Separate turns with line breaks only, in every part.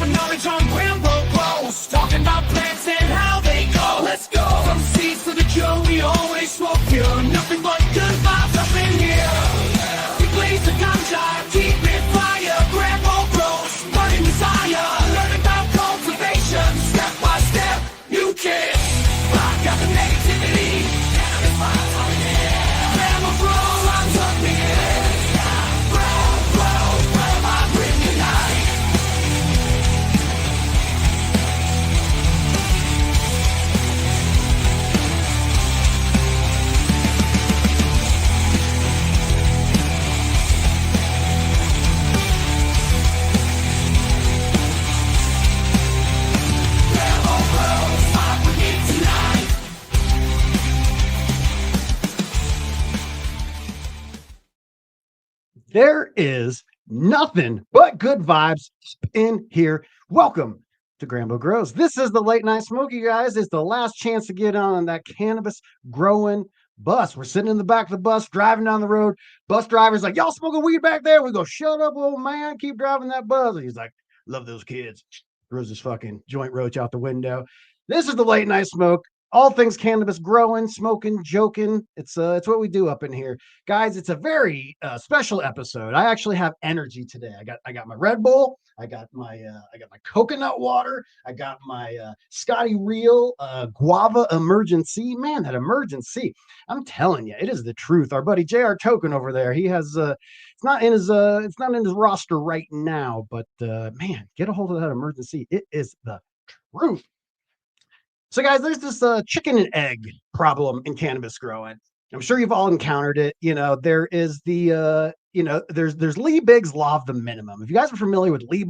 dropping knowledge on Grambo grows. Talking about plants and how they go. Let's go. From seeds to the cure, we always smoke pure. Nothing but good vibes up in here. We blaze the ganja, keep it fire. Grambo grows, burning desire. Learn about cultivation, step by step. You can rock out the negativity. Cannabis vibes on the air. Grambo grows, I'm tucking in. Grow, I bring you life.
There is nothing but good vibes in here. Welcome to Grambo Grows. This is the late night smoke, you guys. It's the last chance to get on that cannabis growing bus. We're sitting in the back of the bus, driving down the road. Bus driver's like, y'all smoking weed back there? We go, shut up, old man. Keep driving that bus. And he's like, love those kids. Throws his fucking joint roach out the window. This is the late night smoke. All things cannabis growing, smoking, joking. It's what we do up in here, guys. It's a very special episode. I actually have energy today. I got my Red Bull. I got my coconut water. I got my Scotty Real guava emergency. Man, that emergency! I'm telling you, it is the truth. Our buddy JR Token over there. He has it's not in his roster right now, but man, get a hold of that emergency. It is the truth. So, guys, there's this chicken and egg problem in cannabis growing. I'm sure you've all encountered it. You know, there is the, there's Lee Biggs' law of the minimum. If you guys are familiar with Lee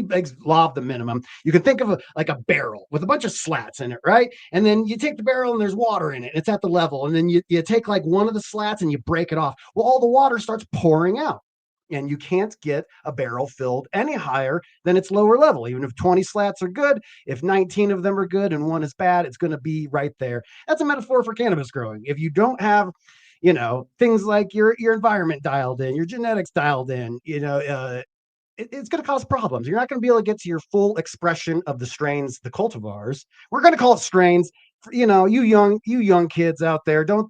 Biggs' law of the minimum, you can think of a barrel with a bunch of slats in it, right? And then you take the barrel and there's water in it. It's at the level. And then you take like one of the slats and you break it off. Well, all the water starts pouring out. And you can't get a barrel filled any higher than its lower level. Even if 20 slats are good, if 19 of them are good and one is bad, it's going to be right there. That's a metaphor for cannabis growing. If you don't have, things like your environment dialed in, your genetics dialed in, it's going to cause problems. You're not going to be able to get to your full expression of the strains, the cultivars. We're going to call it strains. You young kids out there, don't.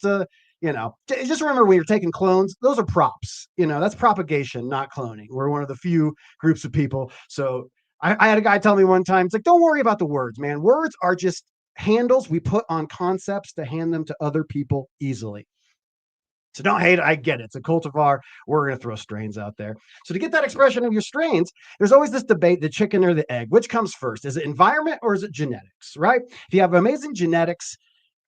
Just remember when you're taking clones, those are props. That's propagation, not cloning. We're one of the few groups of people. So I had a guy tell me one time, it's like, don't worry about the words, man. Words are just handles we put on concepts to hand them to other people easily. So don't hate it. I get it. It's a cultivar. We're going to throw strains out there. So to get that expression of your strains, there's always this debate, the chicken or the egg. Which comes first? Is it environment or is it genetics, right? If you have amazing genetics,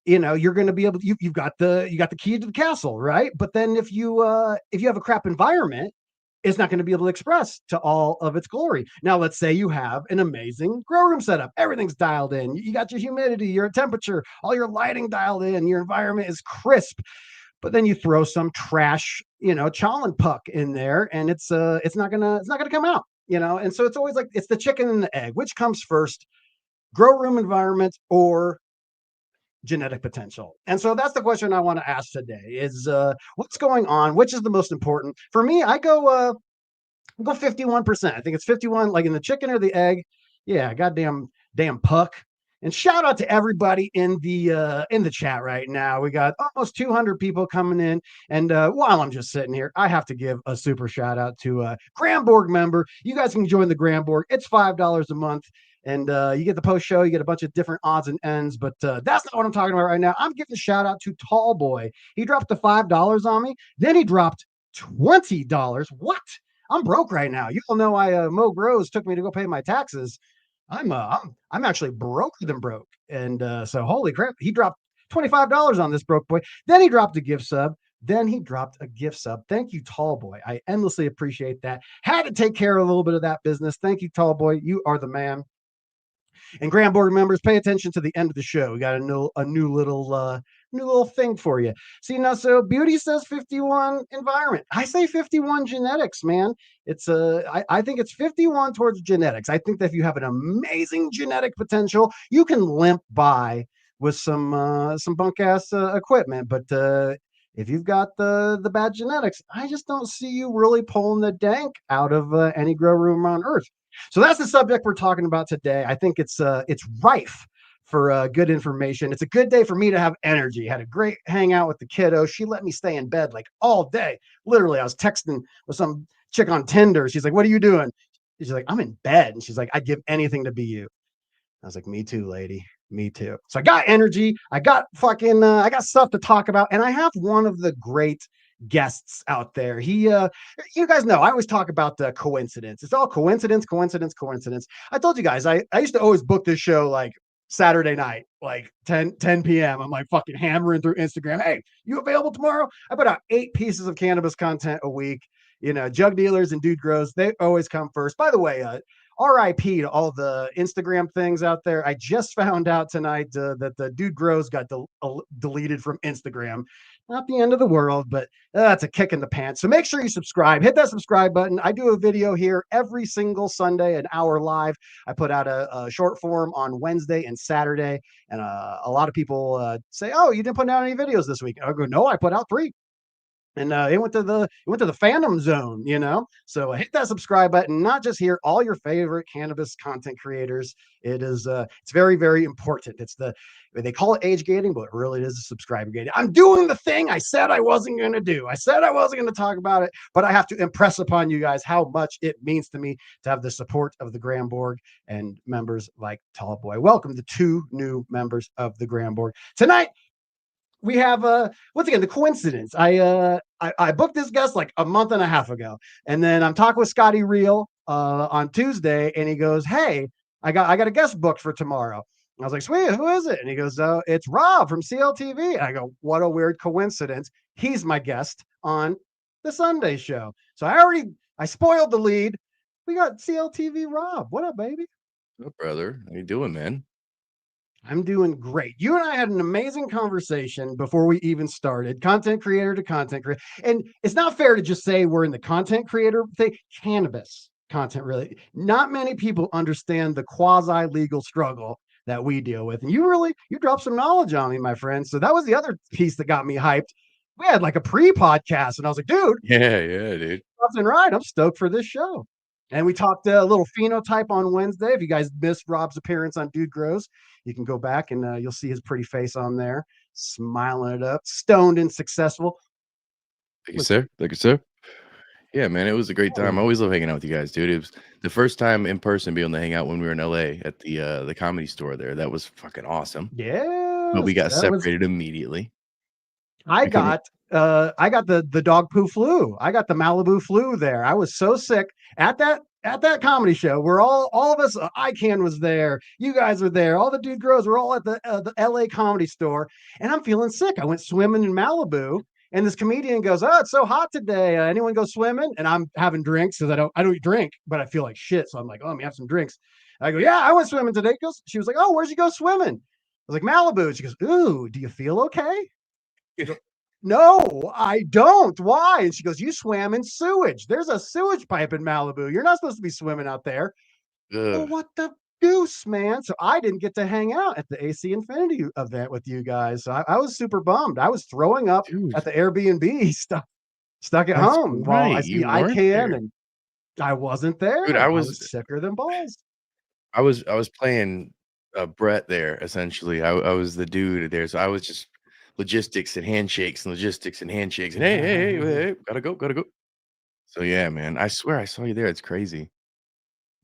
you're going to be able to, you've got the key to the castle, right? But then if you have a crap environment, it's not going to be able to express to all of its glory. Now, let's say you have an amazing grow room setup. Everything's dialed in. You got your humidity, your temperature, all your lighting dialed in. Your environment is crisp. But then you throw some trash, challen puck in there, and it's not gonna come out, And so it's always like it's the chicken and the egg. Which comes first? Grow room environment or genetic potential? And so that's the question I want to ask today is what's going on? Which is the most important? For me, I go 51%. I think it's 51, like in the chicken or the egg. Yeah, damn puck. And shout out to everybody in the chat right now. We got almost 200 people coming in. And while I'm just sitting here, I have to give a super shout out to a GramBorg member. You guys can join the GramBorg. It's $5 a month. And you get the post show, you get a bunch of different odds and ends, but that's not what I'm talking about right now. I'm giving a shout out to Tall Boy. He dropped the $5 on me. Then he dropped $20. What? I'm broke right now. You all know Mo Grows took me to go pay my taxes. I'm actually broker than broke. And so holy crap, he dropped $25 on this broke boy. Then he dropped a gift sub. Thank you, Tall Boy. I endlessly appreciate that. Had to take care of a little bit of that business. Thank you, Tall Boy. You are the man. And GramBorg members, pay attention to the end of the show. We got a new little thing for you. See, now, so Beauty says 51 environment. I say 51 genetics, man. It's I think it's 51 towards genetics. I think that if you have an amazing genetic potential, you can limp by with some bunk ass equipment. But if you've got the bad genetics, I just don't see you really pulling the dank out of any grow room on earth. So that's the subject we're talking about today. I think it's rife for good information. It's a good day for me to have energy. Had a great hangout with the kiddo. She let me stay in bed like all day. Literally, I was texting with some chick on Tinder. She's like, "What are you doing?" She's like, "I'm in bed." And she's like, "I'd give anything to be you." I was like, "Me too, lady. Me too." So I got energy. I got I got stuff to talk about. And I have one of the great guests out there. You guys know, I always talk about the coincidence. It's all coincidence, coincidence, coincidence. I told you guys, I used to always book this show like Saturday night, like 10 p.m. I'm like fucking hammering through Instagram. Hey, you available tomorrow? I put out 8 pieces of cannabis content a week. Jug Dealers and Dude Grows, they always come first. By the way, RIP to all the Instagram things out there. I just found out tonight that the Dude Grows got deleted from Instagram. Not the end of the world, but that's a kick in the pants. So make sure you subscribe. Hit that subscribe button. I do a video here every single Sunday, an hour live. I put out a short form on Wednesday and Saturday. And a lot of people say, "Oh, you didn't put out any videos this week." I go, "No, I put out 3." And it went to the phantom zone. So hit that subscribe button. Not just here, all your favorite cannabis content creators. It's very, very important. They call it age gating, but it really is a subscriber gating. I'm doing the thing I said I wasn't going to do. I said I wasn't going to talk about it, but I have to impress upon you guys how much it means to me to have the support of the GRAMBOlogue and members like Tallboy. Welcome to 2 new members of the GRAMBOlogue tonight. We have once again the coincidence. I booked this guest like a month and a half ago, and then I'm talking with Scotty Reel on Tuesday, and he goes, "Hey, I got a guest booked for tomorrow." And I was like, "Sweet, who is it?" And he goes, "It's Rob from CLTV." And I go, "What a weird coincidence. He's my guest on the Sunday show." So I spoiled the lead. We got CLTV Rob. What up, baby?
What up, brother? How you doing, man?
I'm doing great. You and I had an amazing conversation before we even started, content creator to content creator. And it's not fair to just say we're in the content creator thing. Cannabis content, really. Not many people understand the quasi-legal struggle that we deal with. And you dropped some knowledge on me, my friend. So that was the other piece that got me hyped. We had like a pre-podcast, and I was like, dude,
Yeah, dude.
something right. I'm stoked for this show. And we talked a little phenotype on Wednesday. If you guys missed Rob's appearance on Dude Grows, you can go back and you'll see his pretty face on there, smiling it up, stoned and successful.
Thank you, sir. Thank you, sir. Yeah, man, it was a great time. I always love hanging out with you guys, dude. It was the first time in person being able to hang out when we were in LA at the comedy store there. That was fucking awesome.
Yeah.
But we got separated immediately.
I got the dog poo flu. I got the Malibu flu there. I was so sick at that comedy show where all of us, ICANN was there. You guys were there. All the Dude Grows were all at the LA comedy store. And I'm feeling sick. I went swimming in Malibu. And this comedian goes, "Oh, it's so hot today. Anyone go swimming?" And I'm having drinks because I don't drink, but I feel like shit. So I'm like, "Oh, let me have some drinks." I go, "Yeah, I went swimming today." She was like, "Oh, where'd you go swimming?" I was like, "Malibu." She goes, "Ooh, do you feel okay?" "No, I don't. Why?" And she goes, "You swam in sewage. There's a sewage pipe in Malibu. You're not supposed to be swimming out there." Well, what the goose, man? So I didn't get to hang out at the AC Infinity event with you guys. So I was super bummed. I was throwing up
Dude,
at the Airbnb stuck at
that's
home while I
right.
see
You weren't
ICANN,
there.
and I wasn't there.
Dude,
I was sicker than balls.
I was playing Brett there essentially. I was the dude there, so I was just logistics and handshakes and hey, gotta go. So yeah, man. I swear I saw you there. It's crazy.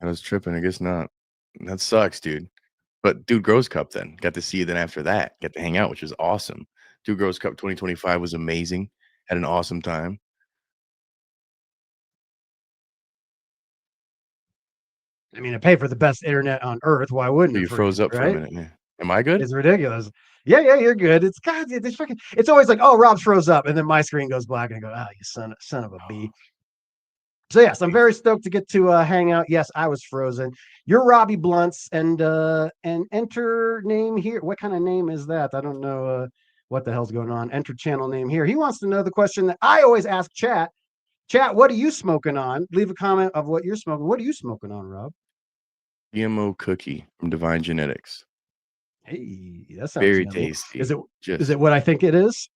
I was tripping. I guess not. That sucks, dude. But Dude Grows Cup then. Got to see you then after that. Got to hang out, which was awesome. Dude Grows Cup 2025 was amazing. Had an awesome time.
I mean, I pay for the best internet on earth. Why wouldn't
Oh,
it
you
freeze,
froze up for a
right?
minute. Yeah. Am I good?
It's ridiculous. Yeah, you're good. It's always like, "Oh, Rob froze up," and then my screen goes black, and I go, "Oh, you son of a b." So yes, I'm very stoked to get to hang out. Yes, I was frozen. You're Robbie Blunts, and enter name here. What kind of name is that? I don't know what the hell's going on. Enter channel name here. He wants to know the question that I always ask chat. Chat, what are you smoking on? Leave a comment of what you're smoking. What are you smoking on, Rob?
GMO cookie from Divine Genetics.
Hey, that sounds
Very
yummy.
tasty.
Is
Just
it what I think it is?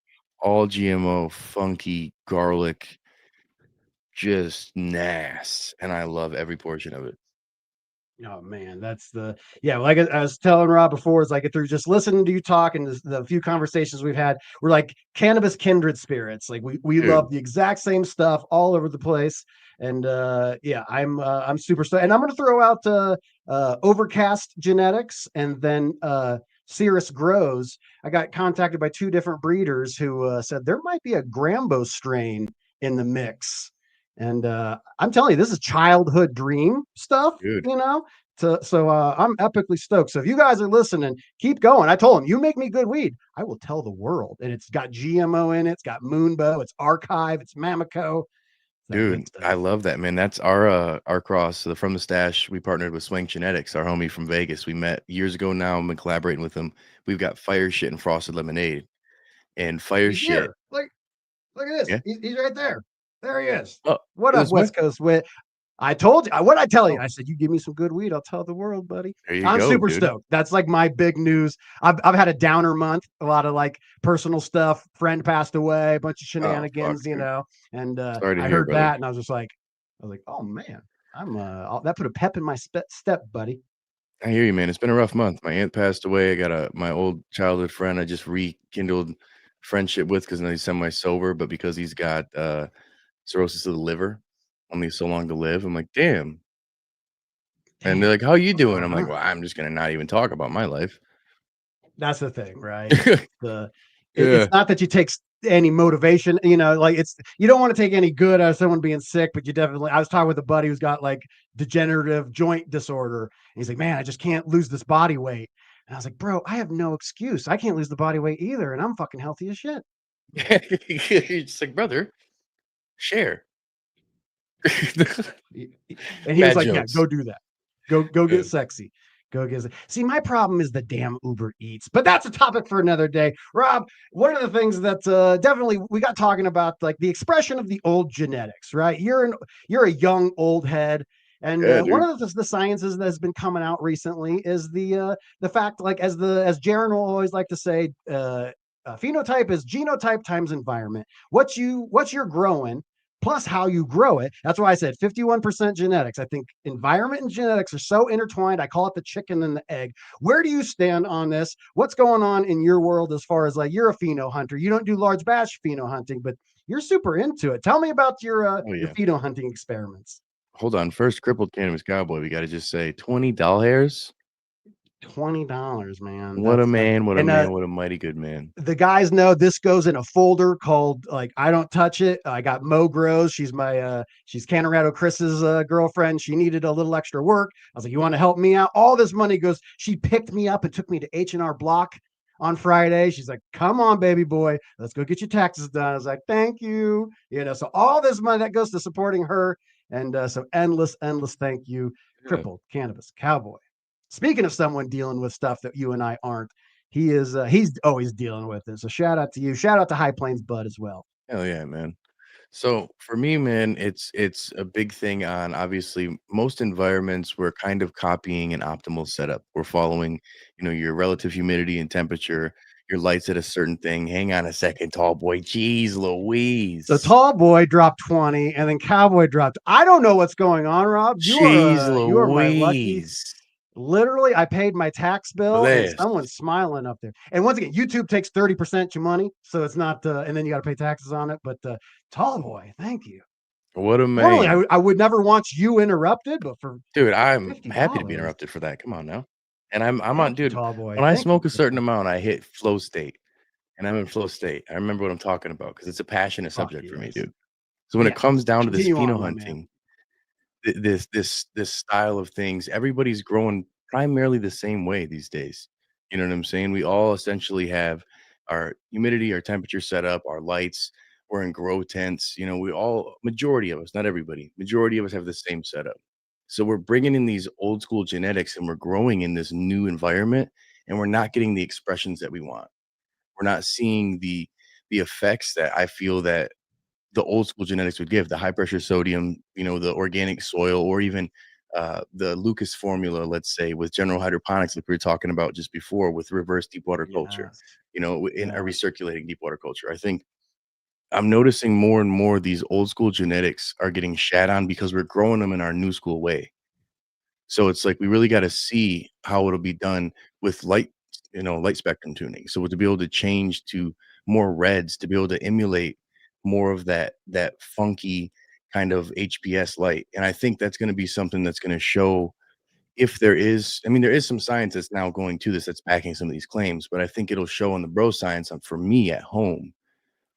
all GMO, funky garlic, just nice. And I love every portion of it.
Oh man, that's like I was telling Rob before, it's like through just listening to you talk and the few conversations we've had, we're like cannabis kindred spirits. Like we love
Dude,
the exact same stuff all over the place. And I'm super stoked. And I'm gonna throw out Overcast Genetics and then Cirrus Grows. I got contacted by two different breeders who said there might be a Grambo strain in the mix. And I'm telling you, this is childhood dream stuff,
dude.
you know. So I'm epically stoked. So if you guys are listening, keep going. I told him, you make me good weed, I will tell the world. And it's got GMO in it. It's got Moonbow. It's Archive. It's Mamico. That good
Dude, I
stuff.
love that, man. That's our cross. So from the stash, we partnered with Swing Genetics, our homie from Vegas. We met years ago now. I've been collaborating with him. We've got Fire Shit and Frosted Lemonade. And Fire
He's
Shit,
here. Look at this.
yeah.
He's right there. There he is.
Oh,
What up,
this way.
West Coast Wit? I told you. What I tell you?
Oh,
I said, you give me some good weed, I'll tell the world, buddy.
there you
I'm
go,
super
dude.
stoked. That's like my big news. I've had a downer month, a lot of like personal stuff. Friend passed away, a bunch of
Oh, fuck,
shenanigans,
dude.
And
Sorry to
I
hear,
heard
brother.
that, and I was like, oh man, that put a pep in my step, buddy.
I hear you, man. It's been a rough month. My aunt passed away. I got my old childhood friend I just rekindled friendship with because now he's semi-sober, but because he's got cirrhosis of the liver, only so long to live. I'm like, damn. And they're
Damn.
like, "How you doing?" I'm like,
Uh-huh.
"Well, I'm just gonna not even talk about my life."
That's the thing, right? The
Yeah.
it's not that you take any motivation, like it's you don't want to take any good out of someone being sick, but you definitely. I was talking with a buddy who's got like degenerative joint disorder, and he's like, "Man, I just can't lose this body weight." And I was like, "Bro, I have no excuse. I can't lose the body weight either, and I'm fucking healthy as shit."
You're just like, "Brother, share."
And he was
Bad
like, "Yeah,
jokes.
go do that. Go
Yeah.
get sexy. Go get." See, my problem is the damn Uber Eats, but that's a topic for another day. Rob, one of the things that definitely we got talking about, like the expression of the old genetics, right? You're a young old head. And
Yeah,
one
dude.
of the sciences that has been coming out recently is the fact, like as Jaron will always like to say, phenotype is genotype times environment. What you're growing plus how you grow it. That's why I said 51% genetics. I think environment and genetics are so intertwined. I call it the chicken and the egg. Where do you stand on this? What's going on in your world as far as like you're a pheno hunter? You don't do large batch pheno hunting, but you're super into it. Tell me about
Oh,
your
yeah.
pheno hunting experiments.
Hold on. First, crippled cannabis cowboy. We gotta just say 20 doll hairs.
$20, man.
What a
That's
man, what a
and
man, what a mighty good man.
the guys know this goes in a folder called like I don't touch it. I got Mo Grows. She's Canorado Chris's girlfriend. She needed a little extra work. I was like, you want to help me out? All this money goes. She picked me up and took me to H&R Block on Friday. She's like, come on, baby boy, let's go get your taxes done. I was like, thank you. So all this money that goes to supporting her. And so endless thank you,
Yeah.
crippled cannabis cowboy. Speaking of someone dealing with stuff that you and I aren't, he's always dealing with it. So shout out to you. Shout out to High Plains Bud as well.
Hell yeah, man. So for me, man, it's a big thing on obviously most environments we're kind of copying an optimal setup. We're following, your relative humidity and temperature, your lights at a certain thing. Hang on a second, tall boy. Jeez
So
Louise.
tall boy dropped 20 and then cowboy dropped. I don't know what's going on, Rob.
Jeez
You are my lucky.
Louise.
Literally, I paid my tax bill and
Bless.
someone's smiling up there. And once again, YouTube takes 30% your money. So it's not, and then you got to pay taxes on it. But tall boy, thank you.
What a
Normally,
man.
I would never want you interrupted, but for
Dude, I'm happy to be
$50,
interrupted for that. Come on now. And I'm on,
thank you,
dude.
tall boy.
When I
Thank you,
smoke a certain
cripple.
amount, I hit flow state. And I'm in flow state. I remember what I'm talking about because it's a passionate
Fuck
subject for me,
yes.
dude. So when it
Yeah.
comes down to this
Continue
pheno
on, my man.
hunting, this style of things, everybody's growing primarily the same way these days. You know what I'm saying? We all essentially have our humidity, our temperature set up, our lights. We're in grow tents. We all, majority of us, not everybody, majority of us have the same setup. So we're bringing in these old school genetics and we're growing in this new environment and we're not getting the expressions that we want. We're not seeing the effects that I feel that the old school genetics would give, the high pressure sodium, the organic soil, or even the Lucas formula, let's say, with general hydroponics, like we were talking about just before, with reverse deep water culture,
Yes.
in a
Yes.
recirculating deep water culture. I think I'm noticing more and more these old school genetics are getting shat on because we're growing them in our new school way. So it's like we really got to see how it'll be done with light, light spectrum tuning. So to be able to change to more reds, to be able to emulate more of that funky kind of HPS light. And I think that's going to be something that's going to show if there is, I mean, there is some science that's now going to this that's backing some of these claims, but I think it'll show on the bro science for me at home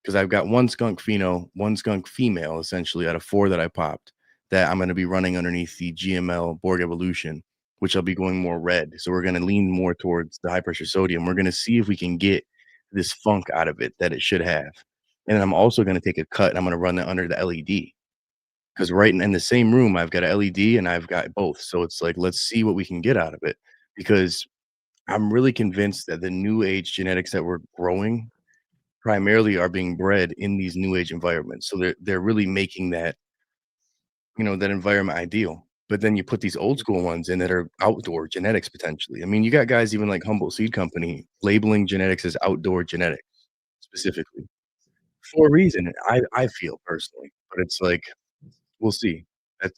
because I've got one skunk pheno, one skunk female, essentially out of 4 that I popped that I'm going to be running underneath the GML Borg Evolution, which I'll be going more red. So we're going to lean more towards the high pressure sodium. We're going to see if we can get this funk out of it that it should have. And then I'm also going to take a cut and I'm going to run that under the LED because right in the same room, I've got a LED and I've got both. So it's like, let's see what we can get out of it because I'm really convinced that the new age genetics that we're growing primarily are being bred in these new age environments. So they're really making that, that environment ideal. But then you put these old school ones in that are outdoor genetics potentially. I mean, you got guys even like Humboldt Seed Company labeling genetics as outdoor genetics specifically for a reason. I feel personally, but it's like we'll see.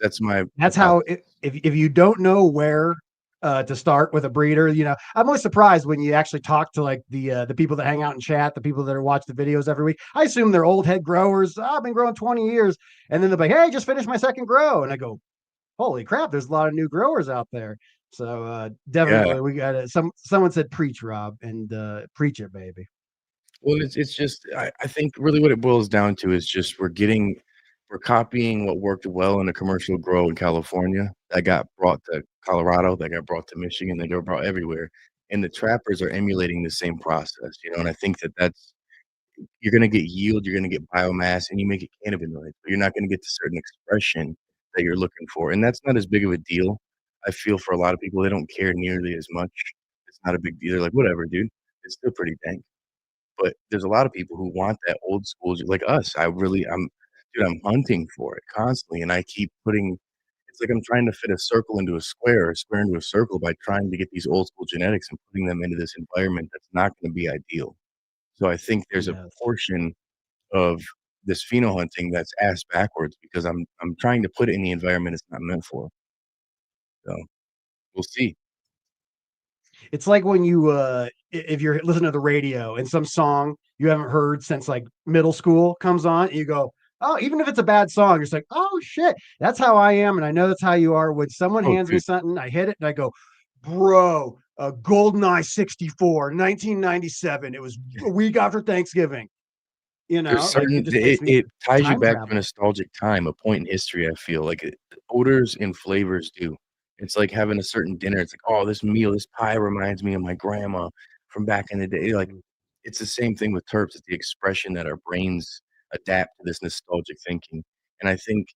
That's my
That's how
hypothesis.
if you don't know where to start with a breeder, I'm always surprised when you actually talk to like the people that hang out and chat, the people that are watch the videos every week. I assume they're old head growers. "Oh, I've been growing 20 years, and then they're like, "Hey, just finished my second grow," and I go, "Holy crap! There's a lot of new growers out there." So
Yeah.
definitely, we got to. Someone said, "Preach, Rob," and preach it, baby.
Well, it's just I think really what it boils down to is just we're copying what worked well in a commercial grow in California that got brought to Colorado, that got brought to Michigan, that got brought everywhere. And the trappers are emulating the same process, and I think that's you're gonna get yield, you're gonna get biomass, and you make it cannabinoid, but you're not gonna get the certain expression that you're looking for. And that's not as big of a deal. I feel for a lot of people, they don't care nearly as much. It's not a big deal. They're like, whatever, dude. It's still pretty dank. But there's a lot of people who want that old school like us. I'm hunting for it constantly, and I keep putting it's like I'm trying to fit a circle into a square, a square into a circle by trying to get these old school genetics and putting them into this environment that's not gonna be ideal. So I think there's a
Yes.
portion of this pheno hunting that's ass backwards because I'm trying to put it in the environment it's not meant for. So, we'll see.
It's like when you if you're listening to the radio and some song you haven't heard since like middle school comes on, and you go, "Oh," even if it's a bad song, it's like, "Oh shit, that's how I am," and I know that's how you are. When someone
Oh,
hands me
dude,
something, I hit it and I go, "Bro, GoldenEye 64, 1997. It was a week after Thanksgiving."
there's
Like it
certain
just makes
it
me
it ties you
time
back to a
travel.
nostalgic time, a point in history, I feel, like, odors and flavors do. It's like having a certain dinner, it's like, "Oh, this meal, this pie reminds me of my grandma from back in the day," like,
Mhm.
it's the same thing with terps, it's the expression that our brains adapt to this nostalgic thinking, and I think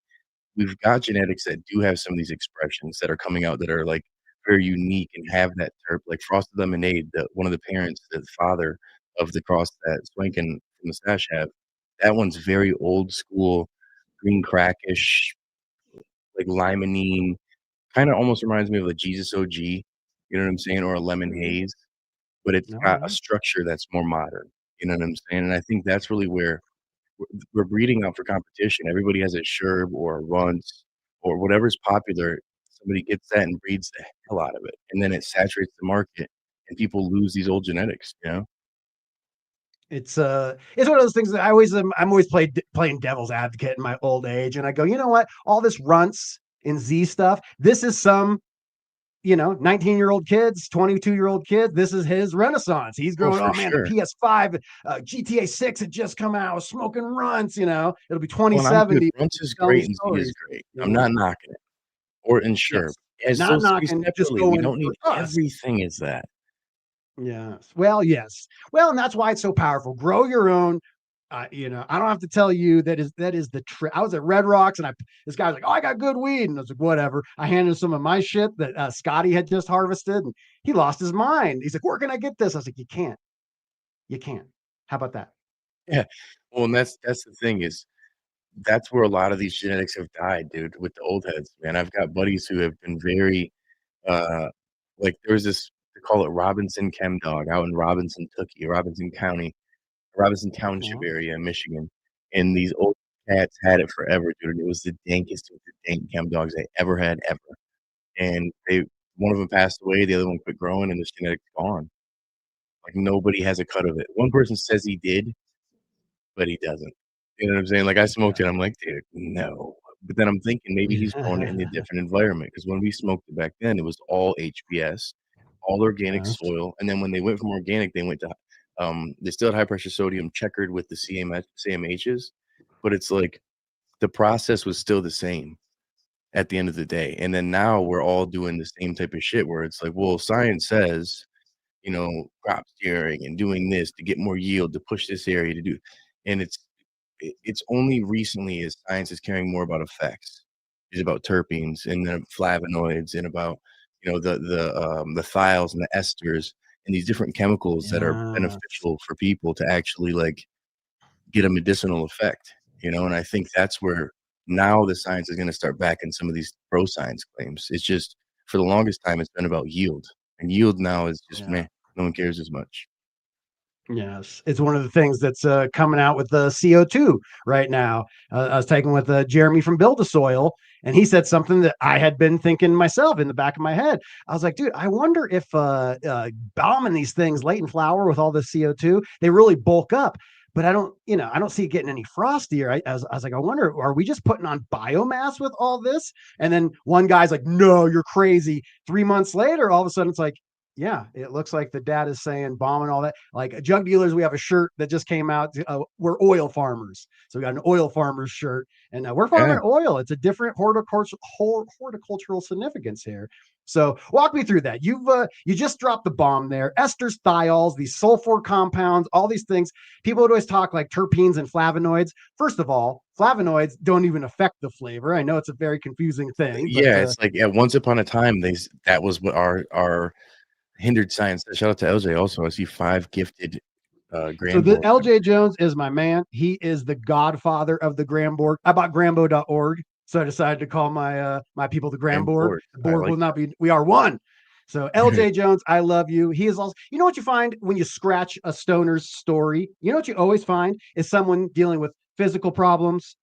we've got genetics that do have some of these expressions that are coming out that are, like, very unique and have that terp, like Frosted Lemonade, one of the parents, the father of the cross that Swank and from the Stash have, that one's very old school, green crackish, like limonene, kinda almost reminds me of a Jesus OG, you know what I'm saying, or a lemon
Mhm.
haze, but it's
No,
got a
yeah.
structure that's more modern, you know what I'm saying, and I think that's really where we're breeding out for competition. Everybody has a Sherb or a Runts or whatever's popular. Somebody gets that and breeds the hell out of it, and then it saturates the market, and people lose these old genetics, you know?
It's one of those things that I'm always playing devil's advocate in my old age, and I go, you know what? All this runts and Z stuff. This is some 19-year-old kids, 22-year-old kid. This is his renaissance. He's
Oh,
growing.
for
Oh man, the
sure.
PS5, GTA 6 had just come out. I was smoking runts. It'll be
Well, and I'm good.
2070.
Runts is
Tell me
great and Z is
stories.
great.
You
I'm
know?
not knocking it. Or Ensure.
Yes.
As
Not
those 3
knocking. Just
separately, we
going
don't
for
need
us.
everything as that.
Yes. Well, yes. Well, and that's why it's so powerful. Grow your own. I don't have to tell you that is the trick. I was at Red Rocks and this guy was like, "Oh, I got good weed," and I was like, "Whatever." I handed him some of my shit that Scotty had just harvested, and he lost his mind. He's like, "Where can I get this?" I was like, you can't. How about that?
Yeah. Well, and that's the thing is that's where a lot of these genetics have died, dude, with the old heads, man. I've got buddies who have been very Uh, like there was this they call it Robinson Chem Dog out in Robinson County, Robinson Township
Well,
area in Michigan, and these old cats had it forever, dude, and it was the dankest of the dank chem dogs I ever had ever, and one of them passed away, the other one quit growing, and the genetic's gone. Like, nobody has a cut of it. One person says he did, but he doesn't. You know what I'm saying? Like, I smoked it, I'm like, "Dude, no." But then I'm thinking maybe he's growing it in a different environment, because when we smoked it back then, it was all HPS, all organic
Yes.
soil, and then when they went from organic, they went to, they still had high pressure sodium checkered with the CMHs, but it's like the process was still the same at the end of the day, and then now we're all doing the same type of shit where it's like, well, science says, crop steering and doing this to get more yield, to push this area to do, and it's only recently as science is caring more about effects. It's about terpenes and then flavonoids and about, the thiols and the esters and these different chemicals that are
Yeah.
beneficial for people to actually, like, get a medicinal effect, and I think that's where now the science is gonna start backing some of these pro science claims. It's just for the longest time, it's been about yield, and yield now is just
Yeah.
meh, no one cares as much.
Yes, it's one of the things that's coming out with the CO2 right now. I was taking with Jeremy from Build a Soil, and he said something that I had been thinking myself in the back of my head. I was like, dude, I wonder if bombing these things late in flower with all the CO2, they really bulk up. But I don't see it getting any frostier. I was like, I wonder, are we just putting on biomass with all this? And then one guy's like, no, you're crazy. 3 months later, all of a sudden it's like, yeah, it looks like the dad is saying bomb and all that. Like Jug Dealers, we have a shirt that just came out. We're oil farmers. So we got an oil farmers shirt, and we're
Yeah.
farming oil. It's a different horticultural significance here. So walk me through that. You just dropped the bomb there. Esters, thiols, these sulfur compounds, all these things. People would always talk like terpenes and flavonoids. First of all, flavonoids don't even affect the flavor. I know it's a very confusing thing, but
Yeah, it's like, once upon a time, that was what our hindered science. Shout out to LJ also. I see 5 gifted,
so the
Grambo.
LJ Jones is my man. He is the godfather of the Gramborg. I bought Grambo.org, so I decided to call my people the Gramborg. The
I
board
like
will not be. We are one. So LJ Jones, I love you. He is also. You know what you find when you scratch a stoner's story? You know what you always find is someone dealing with physical problems,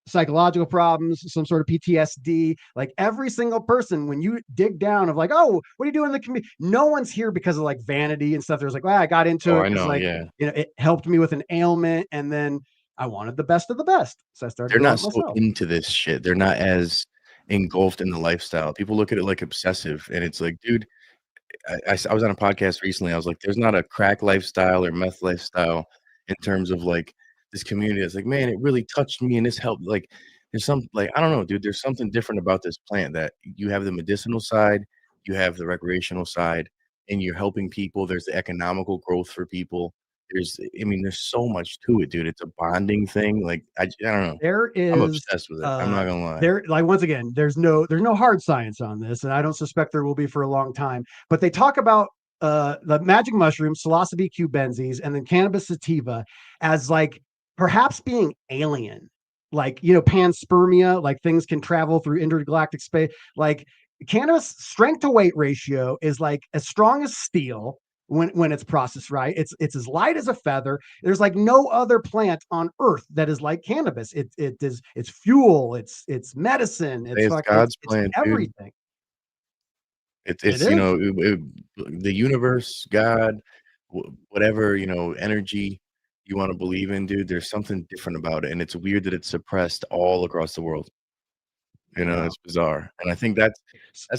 psychological problems, some sort of PTSD. Like every single person, when you dig down of like, oh, what are you doing in the community? No one's here because of like vanity and stuff. There's like, well, I got into
Oh,
it
I
because
know,
like,
yeah.
it helped me with an ailment, and then I wanted the best of the best, so I started
They're
doing
not
it
so
myself.
into this shit. They're not as engulfed in the lifestyle. People look at it like obsessive, and it's like, dude, I was on a podcast recently. I was like, there's not a crack lifestyle or meth lifestyle in terms of like this community. It's like, man, it really touched me and this helped. Like, there's some, like, I don't know, dude. There's something different about this plant that you have the medicinal side, you have the recreational side, and you're helping people. There's the economical growth for people. I mean, there's so much to it, dude. It's a bonding thing. Like, I don't know.
There
I'm
is
obsessed with it. I'm not gonna lie.
there like once again, there's no hard science on this, and I don't suspect there will be for a long time. But they talk about the magic mushroom, psilocybe cubensis, and then cannabis sativa as like perhaps being alien, like panspermia, like things can travel through intergalactic space. Like cannabis strength to weight ratio is like as strong as steel when it's processed right. It's as light as a feather. There's like no other plant on earth that is like cannabis. It's fuel, it's medicine,
Say it's God's
it's
plan, dude.
everything.
It's
It
it's,
is.
the universe, God, whatever, energy you wanna believe in, dude, there's something different about it, and it's weird that it's suppressed all across the world.
Yeah.
It's bizarre, and I think that's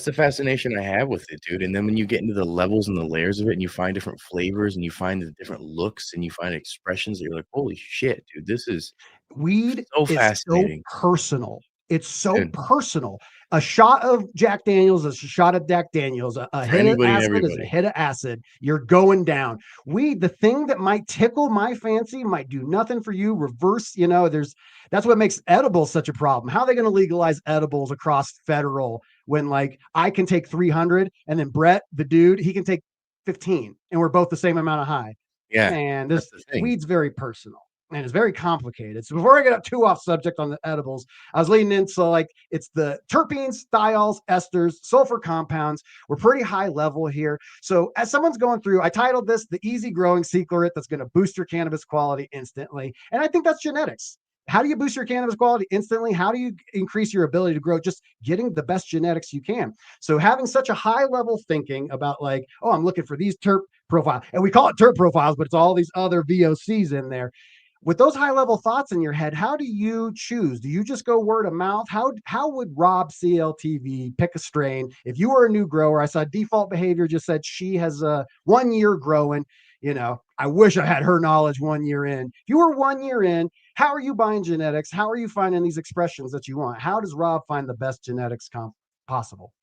the fascination I have with it, dude, and then when you get into the levels and the layers of it, and you find different flavors, and you find the different looks, and you find expressions that you're like, "Holy shit, dude, this is
Weed
so
is so
fascinating."
personal. It's so
Dude,
personal. A shot of Jack Daniels is a shot of Jack Daniels. A
for
hit of
anybody and
acid is a
everybody.
hit of acid. You're going down. Weed, the thing that might tickle my fancy, might do nothing for you. Reverse, that's what makes edibles such a problem. How are they going to legalize edibles across federal when like I can take 300 and then Brett, the dude, he can take 15 and we're both the same amount of high?
Yeah,
Man,
that's
this
the thing.
weed's very personal and it's very complicated. So before I get up too off subject on the edibles, I was leading into like it's the terpenes, thiols, esters, sulfur compounds. We're pretty high level here. So as someone's going through, I titled this the easy growing secret that's going to boost your cannabis quality instantly. And I think that's genetics. how do you boost your cannabis quality instantly? How do you increase your ability to grow? Just getting the best genetics you can. So having such a high level thinking about like, oh, I'm looking for these terp profiles, and we call it terp profiles, but it's all these other VOCs in there. With those high level thoughts in your head, how do you choose? Do you just go word of mouth? How would Rob CLTV pick a strain? If you were a new grower, I saw default behavior just said she has 1 year growing. You know, I wish I had her knowledge 1 year in. If you were 1 year in, how are you buying genetics? How are you finding these expressions that you want? How does Rob find the best genetics possible?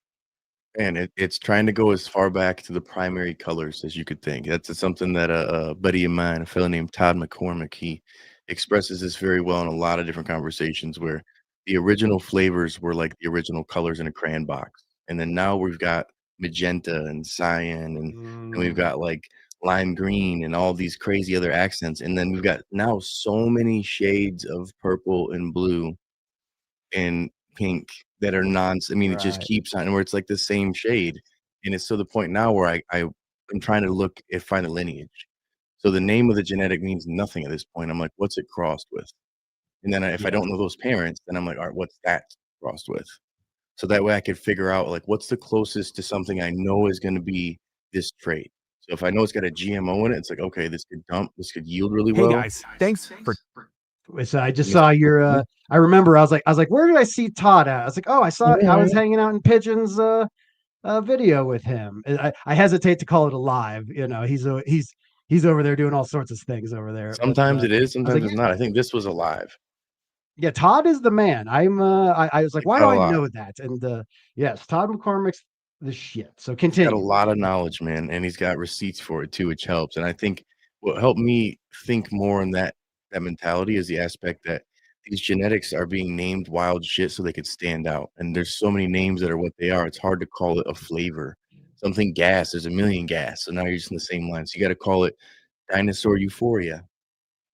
And it's trying to go as far back to the primary colors as you could think. That's something that a buddy of mine, a fellow named Todd McCormick, he expresses this very well in a lot of different conversations where the original flavors were like the original colors in a crayon box. And then now we've got magenta and cyan and we've got like lime green and all these crazy other accents. And then we've got now so many shades of purple and blue and pink that are I mean, it just
Right.
keeps on where it's like the same shade. And it's to the point now where I'm trying to look and find a lineage. So the name of the genetic means nothing at this point. I'm like, what's it crossed with? And then if I
Yeah.
don't know those parents, then I'm like, all right, what's that crossed with? So that way I could figure out like what's the closest to something I know is going to be this trait. So if I know it's got a GMO in it, it's like, okay, this could yield really
Hey
well.
guys, thanks for
So I just
And
saw your I remember I was like, where did I see Todd at? I was like, oh, I was hanging out in Pigeon's video with him. I hesitate to call it a live, you know, he's over there doing all sorts of things over there. But
sometimes it is,
I was like,
sometimes it's not. I think this was alive.
yeah, Todd is the man. I was like,
He's
why do
got a
I
lot.
know that? And yes, Todd McCormick's the shit. So
He's got a
continue.
lot of knowledge, man, and he's got receipts for it too, which helps. And I think what helped me think more in that mentality is the aspect that these genetics are being named wild shit so they could stand out. And there's so many names that are what they are. It's hard to call it a flavor. Something gas, there's a million gas. So now you're just in the same line. So you got to call it dinosaur euphoria,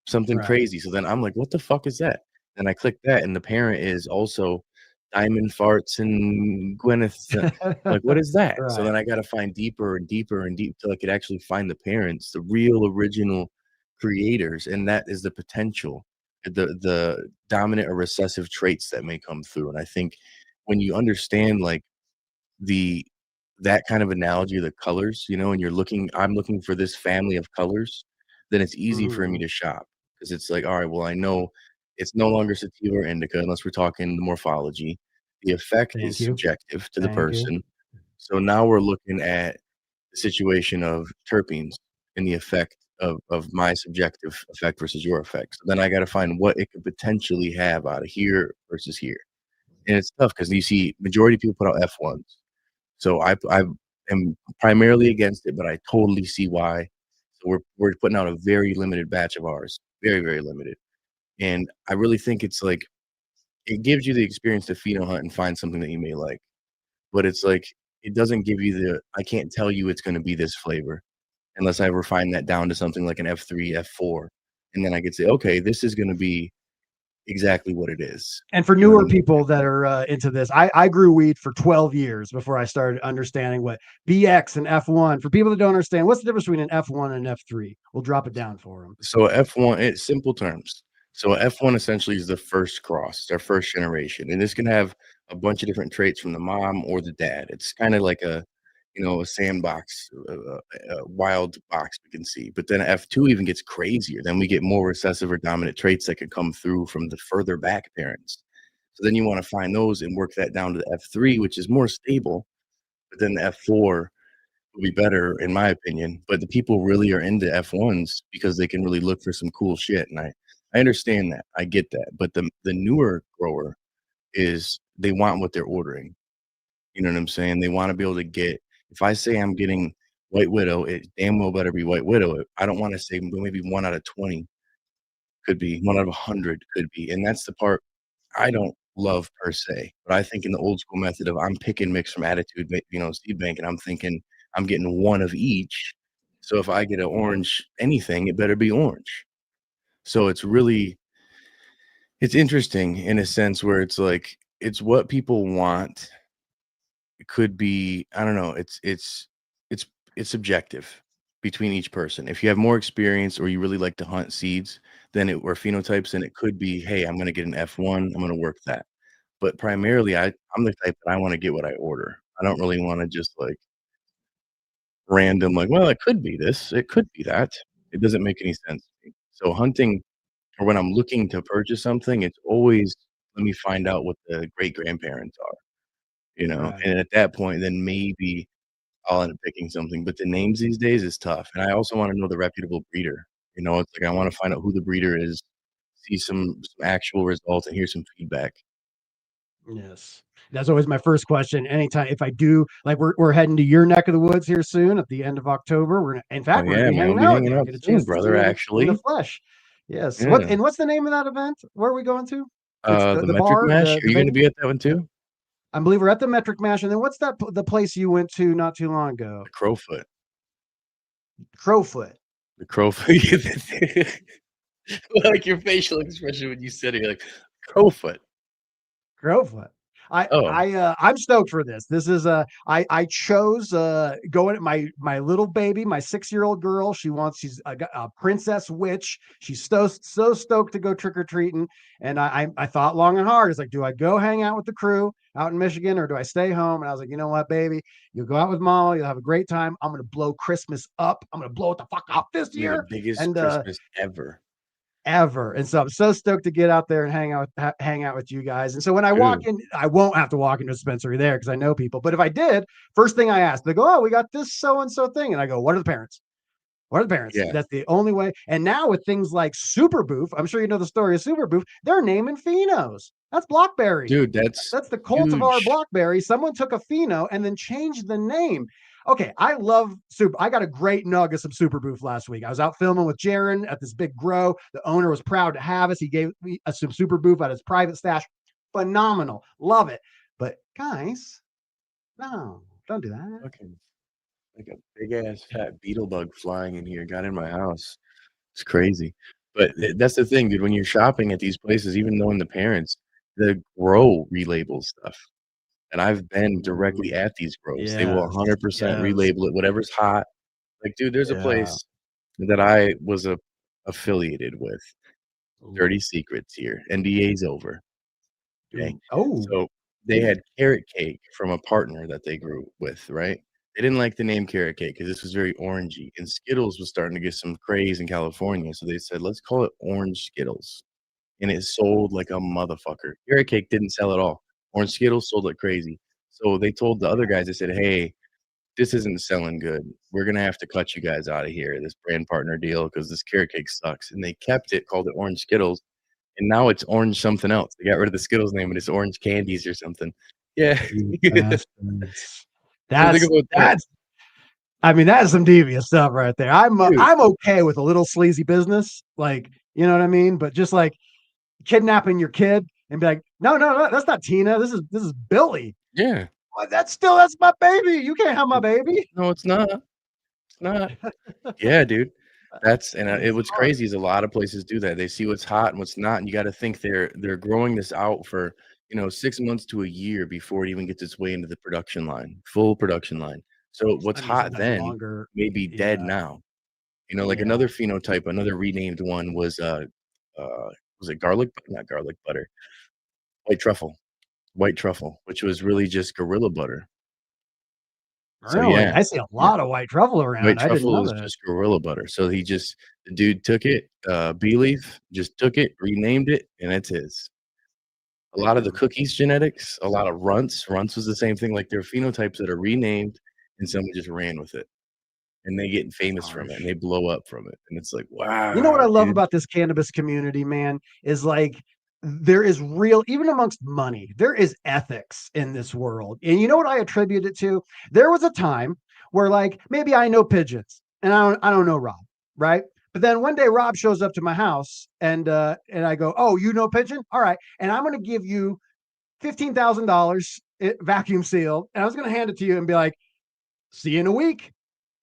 something
Right.
crazy. So then I'm like, what the fuck is that? And I click that, and the parent is also Diamond Farts and Gwyneth. Like, what is that? So
Right.
then I got to find deeper and deeper and deep till I could actually find the parents, the real original creators, and that is the potential, the dominant or recessive traits that may come through. And I think when you understand like the that kind of analogy of the colors, you know, and I'm looking for this family of colors, then it's easy for me
Mhm.
to shop because it's like, all right, well, I know it's no longer sativa or indica unless we're talking the morphology. The effect
Thank
is
you.
subjective to the
Thank you.
person. So now we're looking at the situation of terpenes and the effect of my subjective effect versus your effect. So then I got to find what it could potentially have out of here versus here. And it's tough because you see majority of people put out F1s. So I am primarily against it, but I totally see why. So we're putting out a very limited batch of ours, very, very limited. And I really think it's like it gives you the experience to pheno hunt and find something that you may like. But it's like it doesn't give you I can't tell you it's gonna be this flavor unless I refine that down to something like an F3, F4. And then I could say, okay, this is gonna be exactly what it is.
And for
You know what I
newer
mean?
people that are into this, I grew weed for 12 years before I started understanding what BX and F1. For people that don't understand, what's the difference between an F1 and an F3? We'll drop it down for them.
So F1, it's simple terms. So F1 essentially is the first cross, it's our first generation, and this can have a bunch of different traits from the mom or the dad. It's kind of like a sandbox, a wild box we can see. But then F2 even gets crazier. Then we get more recessive or dominant traits that could come through from the further back parents. So then you want to find those and work that down to the F3, which is more stable. But then the F4 will be better in my opinion. But the people really are into F1s because they can really look for some cool shit. And I understand that. I get that. But the newer grower is they want what they're ordering. You know what I'm saying? They want to be able to get if I say I'm getting White Widow, it damn well better be White Widow. I don't want to say maybe 1 out of 20 could be, 1 out of 100 could be. And that's the part I don't love per se, but I think in the old school method of I'm picking mix from Attitude, Seed Bank, and I'm thinking I'm getting one of each. So if I get an orange anything, it better be orange. So it's interesting in a sense where it's like it's what people want. It could be I don't know. It's it's subjective between each person. If you have more experience or you really like to hunt seeds, then it or phenotypes, and it could be, hey, I'm gonna get an F1, I'm gonna work that. But primarily, I'm the type that I want to get what I order. I don't really want to just like random, like, well, it could be this, it could be that. It doesn't make any sense to me. So hunting, or when I'm looking to purchase something, it's always let me find out what the great grandparents are,
Right.
and at that point, then maybe I'll end up picking something. But the names these days is tough, and I also want to know the reputable breeder. It's like I want to find out who the breeder is, see some actual results, and hear some feedback.
Yes. That's always my first question. Anytime if I do, like we're heading to your neck of the woods here soon at the end of October. In
Oh
fact, we're gonna
yeah,
be
man, we'll
hanging
be
out with
hanging
you. I
out
get a
soon,
chance to see
brother.
you in the
Actually,
flesh. Yes.
yeah.
What's the name of that event? Where are we going to? It's
The
the
metric
bar,
mash. Are
the
you going to
vape.
be at that one
Yeah.
too?
I believe we're at the Metric Mash. And then what's the place you went to not too long ago?
The Crowfoot.
Crowfoot.
The Crowfoot. Like your facial expression when you said it, you're like Crowfoot.
Crowfoot.
Oh,
I'm stoked for this. This is I chose going my little baby, my 6-year-old girl. She's a princess witch. She's so stoked to go trick or treating. And I thought long and hard. It's like, do I go hang out with the crew out in Michigan or do I stay home? And I was like, you know what, baby, you'll go out with mama. You'll have a great time. I'm gonna blow Christmas up. I'm gonna blow it the fuck up this
yeah, the
year.
biggest
And
Christmas ever,
ever. And so I'm so stoked to get out there and hang out with you guys. And so when I walk
dude.
in, I won't have to walk into a dispensary there because I know people. But if I did, first thing I ask, they go, "Oh, we got this so and so thing," and I go, "What are the parents? What are the parents?"
Yeah,
That's the only way. And now with things like Super Boof, I'm sure you know the story of Super Boof. They're naming phenos. That's Blackberry.
dude, that's
That's the cultivar
huge.
Blackberry. Someone took a pheno and then changed the name. Okay, I love super. I got a great nug of some super boof last week. I was out filming with Jaron at this big grow. The owner was proud to have us. He gave me some super boof at his private stash. Phenomenal. Love it. But guys, no, don't do that.
Fucking like a big ass fat beetle bug flying in here, got in my house. It's crazy. But that's the thing, dude. When you're shopping at these places, even knowing the parents, the grow relabel stuff. And I've been directly at these grows. They will
Yes.
100%
Yes.
relabel it, whatever's hot. Like, dude, there's a
Yeah.
place that I was affiliated with. Dirty secrets here. NDA's over. Okay.
Ooh. Oh.
So they had carrot cake from a partner that they grew with, right? They didn't like the name carrot cake because this was very orangey. And Skittles was starting to get some craze in California. So they said, let's call it Orange Skittles. And it sold like a motherfucker. Carrot cake didn't sell at all. Orange Skittles sold like crazy. So they told the other guys, they said, hey, this isn't selling good. We're gonna have to cut you guys out of here, this brand partner deal, because this carrot cake sucks. And they kept it, called it Orange Skittles, and now it's orange something else. They got rid of the Skittles name and it's Orange Candies or something. Yeah.
You
So
bastards.
think about that,
That's I mean, that is some devious stuff right there.
dude.
I'm okay with a little sleazy business, like, you know what I mean? But just like kidnapping your kid and be like, no, that's not Tina. This is Billy.
Yeah.
Well, that's my baby. You can't have my baby.
No, it's not. It's not. Yeah, dude. That's and
It's
what's
hard.
crazy is a lot of places do that. They see what's hot and what's not, and you got to think they're growing this out for 6 months to a year before it even gets its way into the production line, full production line. So what's
I mean,
hot
sometimes
then
longer.
may be dead
Yeah.
now. Like
Yeah.
another phenotype, another renamed one was it garlic? Not garlic butter, white truffle, which was really just gorilla butter. So
Really?
yeah,
I see a
yeah.
lot of white truffle
White
around. I didn't
truffle
know
is
that.
just gorilla butter. So the dude took it, bee leaf, just took it, renamed it, and it's his. A lot of the cookies genetics, a lot of runts. Runts was the same thing. Like there are phenotypes that are renamed and someone just ran with it. And they get famous from it and
Harsh.
they blow up from it. And it's like,
You know what I
wow,
love
dude.
about this cannabis community, man, is like there is real, even amongst money, there is ethics in this world. And you know what I attribute it to? There was a time where like maybe I know pigeons and I don't know Rob, right? But then one day Rob shows up to my house and I go, "Oh, you know pigeon? All right. And I'm going to give you $15,000 vacuum sealed. And I was going to hand it to you and be like, see you in a week.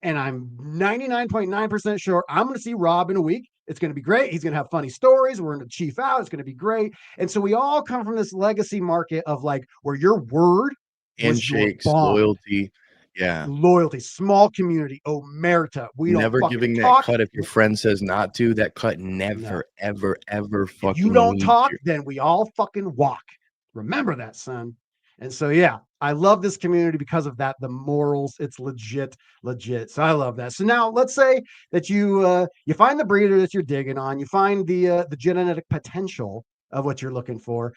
And I'm 99.9% sure I'm going to see Rob in a week. It's going to be great. He's going to have funny stories. We're going to chief out. It's going to be great." And so we all come from this legacy market of like where your word was your
Handshakes,
bond.
loyalty. Yeah.
loyalty, small community, omerta. We don't
Never
fucking
giving that
talk.
cut if your friend says not to. That cut
No.
never, ever, ever
If you
fucking
don't
leaves
talk,
your
then we all fucking walk. Remember that, son. And so, yeah, I love this community because of that. The morals, it's legit. So I love that. So now let's say that you find the breeder that you're digging on, you find the genetic potential of what you're looking for.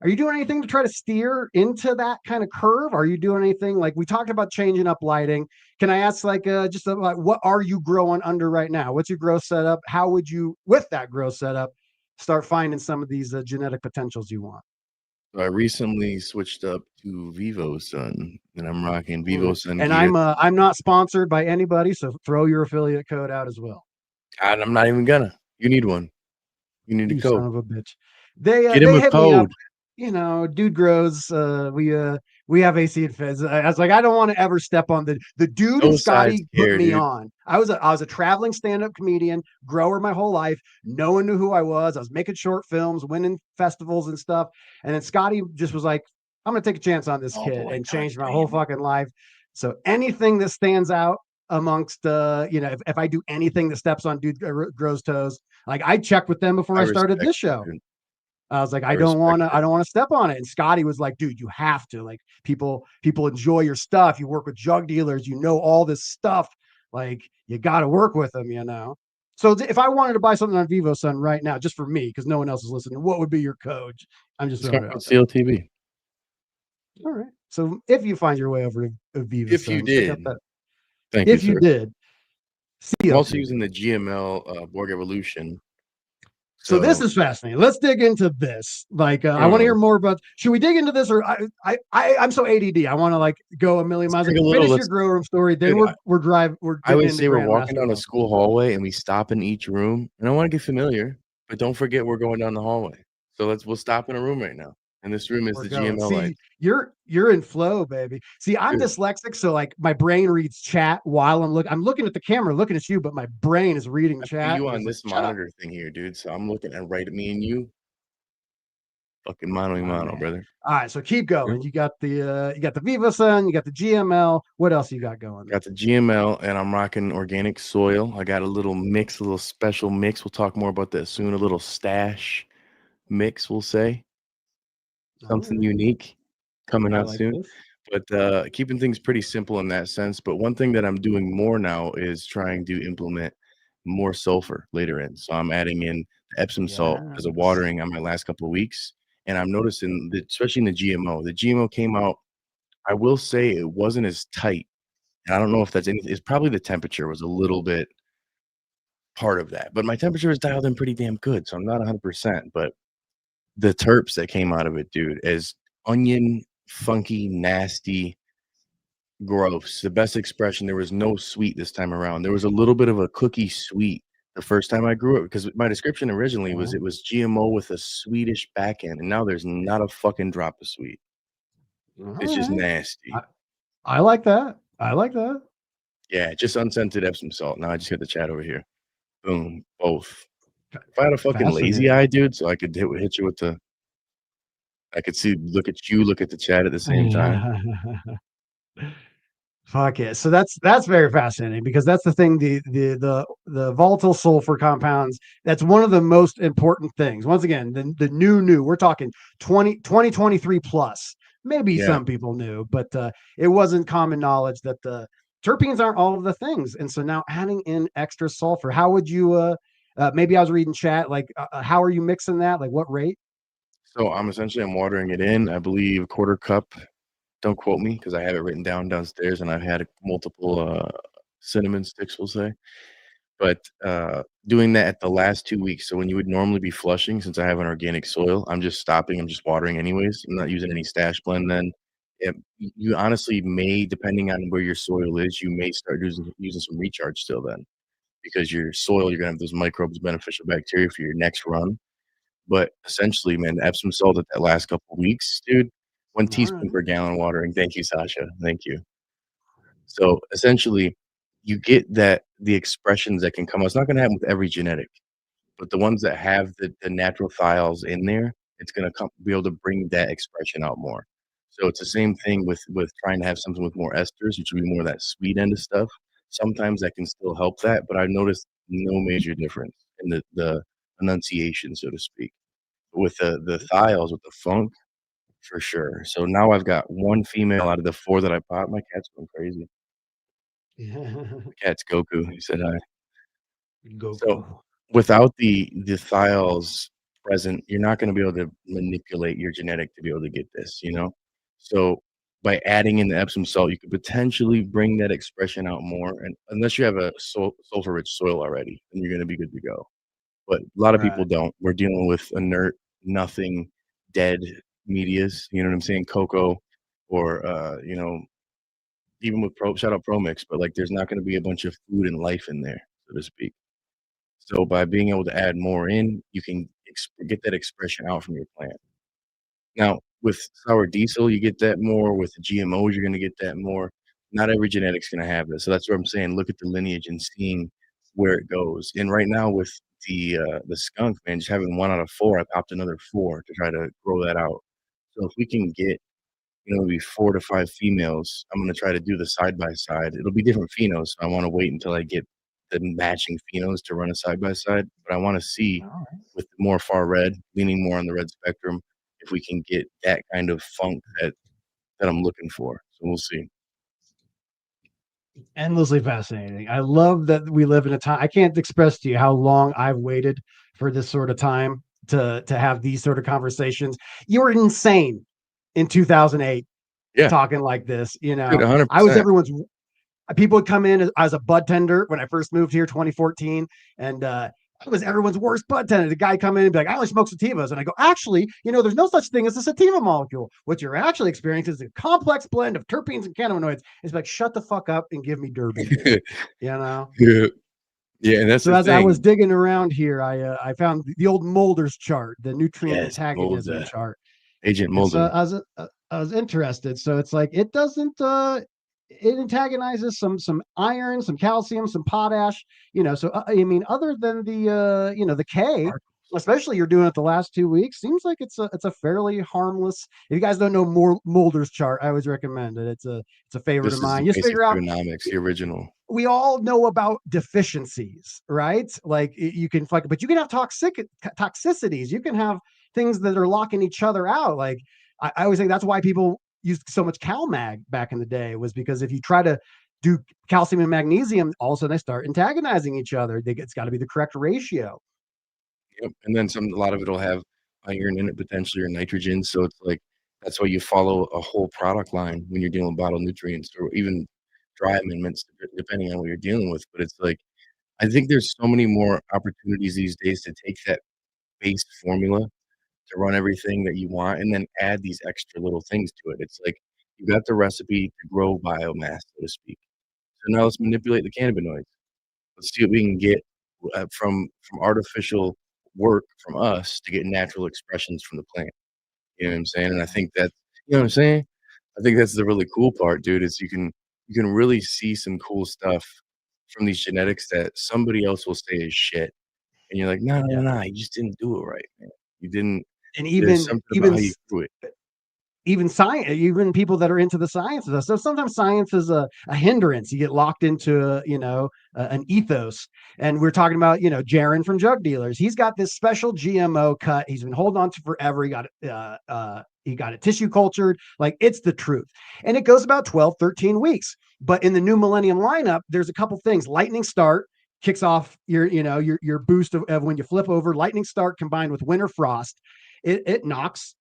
Are you doing anything to try to steer into that kind of curve? Are you doing anything like we talked about changing up lighting? Can I ask just like what are you growing under right now? What's your grow setup? How would you, with that grow setup, start finding some of these genetic potentials you want?
I recently switched up to Vivo Sun, and I'm rocking Vivo Sun
And
gear.
I'm not sponsored by anybody, so throw your affiliate code out as well.
God, I'm not even gonna. You need one. You need a
You
code.
son of a bitch. They
Get him
they
a
hit me up.
code.
You know, dude grows. We have AC and fizz. I was like, I don't want to ever step on the dude
No
and
size
Scotty put
care,
me
dude.
on. I was a traveling stand-up comedian, grower my whole life. No one knew who I was. I was making short films, winning festivals and stuff. And then Scotty just was like, I'm gonna take a chance on this
Oh
kid
boy,
and
God
changed my
damn
whole
it.
fucking life. So anything that stands out amongst if I do anything that steps on dude grows toes, like I checked with them before
I
I started
respect
this
it,
show.
dude.
I was like,
I
I don't
respect
want
it.
to step on it. And Scotty was like, dude, you have to. Like, people enjoy your stuff. You work with Jug Dealers, you know all this stuff. Like, you got to work with them, you know. So if I wanted to buy something on Vivo Sun right now, just for me, because no one else is listening, what would be your code? I'm just throwing
Discount
it out
code
there.
CLTV.
All right. So if you find your way over to Vivo
If you
Sun, check out
did,
that.
thank you,
If you
sir.
did,
I'm also
CLTV.
using the GML Borg Evolution.
So this is fascinating. Let's dig into this. Like, I want to hear more about. Should we dig into this, or I'm so ADD. I want to like go a million miles. Like, finish your grow room story. Then
dude,
we're
I
getting
would
into
say we're walking
Grandmaster
down a
level.
school hallway and we stop in each room. And I want to get familiar, but don't forget we're going down the hallway. So we'll stop in a room right now. And this room is
We're
the
going.
GML light.
See, you're in flow, baby. See, I'm
Dude,
dyslexic, so like my brain reads chat while I'm looking at the camera, looking at you, but my brain is reading
I put
chat.
you
And
on
it's like,
this
shut up.
monitor thing here, dude. So I'm looking at right at me and you. Fucking mano
My
mano,
man.
brother.
All right, so keep going.
Yeah.
You got the Vivo Sun, you got the GML. What else you got going?
Got the GML and I'm rocking organic soil. I got a little mix, a little special mix. We'll talk more about that soon. A little stash mix, we'll say. Something unique coming
I
out
like
soon.
this.
But keeping things pretty simple in that sense. But one thing that I'm doing more now is trying to implement more sulfur later in. So I'm adding in Epsom salt as a
Yes.
watering on my last couple of weeks. And I'm noticing that, especially in the GMO, the GMO came out, I will say it wasn't as tight. And I don't know if that's anything, it's probably the temperature was a little bit part of that. But my temperature is dialed in pretty damn good. So I'm not 100%. But the terps that came out of it, dude, is onion, funky, nasty, gross. The best expression. There was no sweet this time around. There was a little bit of a cookie sweet the first time I grew it because my description originally was it was GMO with a sweetish back end, and now there's not a fucking drop of sweet. It's just nasty.
I like that. I like that.
Yeah, just unscented Epsom salt. Now I just got the chat over here. Boom, both. If I had a fucking lazy eye, dude, so I could hit you with the. I could look at you, look at the chat at the same time.
Fuck it. So that's very fascinating because that's the thing. The volatile sulfur compounds. That's one of the most important things. Once again, the new. We're talking 2023 plus. Maybe some people knew, but it wasn't common knowledge that the terpenes aren't all of the things. And so now adding in extra sulfur. How would you? Maybe I was reading chat. Like, how are you mixing that? Like, what rate?
So I'm watering it in. I believe a quarter cup. Don't quote me because I have it written downstairs, and I've had multiple cinnamon sticks, we'll say. But doing that at the last 2 weeks. So when you would normally be flushing, since I have an organic soil, I'm just stopping. I'm just watering anyways. I'm not using any stash blend. Then you honestly may, depending on where your soil is, you may start using some recharge still then, because your soil, you're gonna have those microbes, beneficial bacteria for your next run. But essentially, man, the Epsom salt at that last couple of weeks, dude, 1 teaspoon per gallon watering. Thank you, Sasha. Thank you. So essentially, you get the expressions that can come out. It's not going to happen with every genetic, but the ones that have the natural thiols in there, it's going to be able to bring that expression out more. So it's the same thing with trying to have something with more esters, which would be more of that sweet end of stuff. Sometimes that can still help that, but I've noticed no major difference in the enunciation, so to speak. With the thiols, with the funk, for sure. So now I've got one female out of the 4 that I bought. My cat's going crazy. The cat's Goku. He said hi. So
Goku.
without the thiols present, you're not going to be able to manipulate your genetic to be able to get this, you know? So by adding in the Epsom salt, you could potentially bring that expression out more. And unless you have a sulfur rich soil already, then you're going to be good to go. But a lot of people
Right.
don't. We're dealing with inert, nothing, dead medias. You know what I'm saying? Cocoa, or you know, even with shout out Pro Mix, but like there's not going to be a bunch of food and life in there, so to speak. So by being able to add more in, you can get that expression out from your plant. Now, with sour diesel, you get that more. With the GMOs, you're going to get that more. Not every genetic's going to have this. So that's what I'm saying. Look at the lineage and seeing where it goes. And right now with the skunk, man, just having 1 out of 4, I've popped another 4 to try to grow that out. So if we can get, you know, maybe 4 to 5 females, I'm going to try to do the side by side. It'll be different phenos. So I want to wait until I get the matching phenos to run a side by side. But I want to see
All right.
with more far red, leaning more on the red spectrum, if we can get that kind of funk that I'm looking for. So we'll see.
Endlessly fascinating. I love that we live in a time. I can't express to you how long I've waited for this sort of time to have these sort of conversations. You were insane in 2008
Yeah,
talking like this.
dude,
I was
100%.
everyone's. People would come in as a bud tender when I first moved here, 2014, and I was everyone's worst bud tender. The guy come in and be like, "I only smoke sativas," and I go, "Actually, there's no such thing as a sativa molecule. What you're actually experiencing is a complex blend of terpenes and cannabinoids." It's like, shut the fuck up and give me derby. You know.
Yeah, yeah, and that's
So
the
as I was
thing.
digging around here, I found the old Mulder's chart, the nutrient
Yes,
antagonism chart,
Agent
and so
Mulder.
I was interested. So it's like it doesn't it antagonizes some iron, some calcium, some potash, so I mean other than the the K, especially you're doing it the last 2 weeks, seems like it's a fairly harmless. If you guys don't know more Mulder's chart, I always recommend it. It's a favorite of
This is
mine.
the
You just
basic
figure out
thugonomics, the original.
we all know about deficiencies, right? Like you can fuck, but you can have toxicities. You can have things that are locking each other out. Like I always think that's why people used so much CalMag back in the day, was because if you try to do calcium and magnesium, all of a sudden they start antagonizing each other. It's got to be the correct ratio.
Yep, and then a lot of it'll have iron in it potentially, or nitrogen. So it's like that's why you follow a whole product line when you're dealing with bottled nutrients, or even dry amendments, depending on what you're dealing with. But it's like I think there's so many more opportunities these days to take that base formula to run everything that you want, and then add these extra little things to it. It's like you got the recipe to grow biomass, so to speak. So now let's manipulate the cannabinoids. Let's see what we can get from artificial work from us to get natural expressions from the plant. You know what I'm saying? And I think that, you know what I'm saying? I think that's the really cool part, dude, is you can really see some cool stuff from these genetics that somebody else will say is shit. And you're like, no, no,
Yeah.
no, you just didn't do it right, man. You didn't.
And
There's
even
something about
even
how you grew it.
even science, even people that are into the sciences. So sometimes science is a hindrance. You get locked into, an ethos. And we're talking about, Jaron from Jug Dealers. He's got this special GMO cut. He's been holding on to forever. He got it tissue cultured. Like it's the truth. And it goes about 12, 13 weeks. But in the new millennium lineup, there's a couple things. Lightning start kicks off your boost of when you flip over. Lightning start combined with winter frost. It knocks,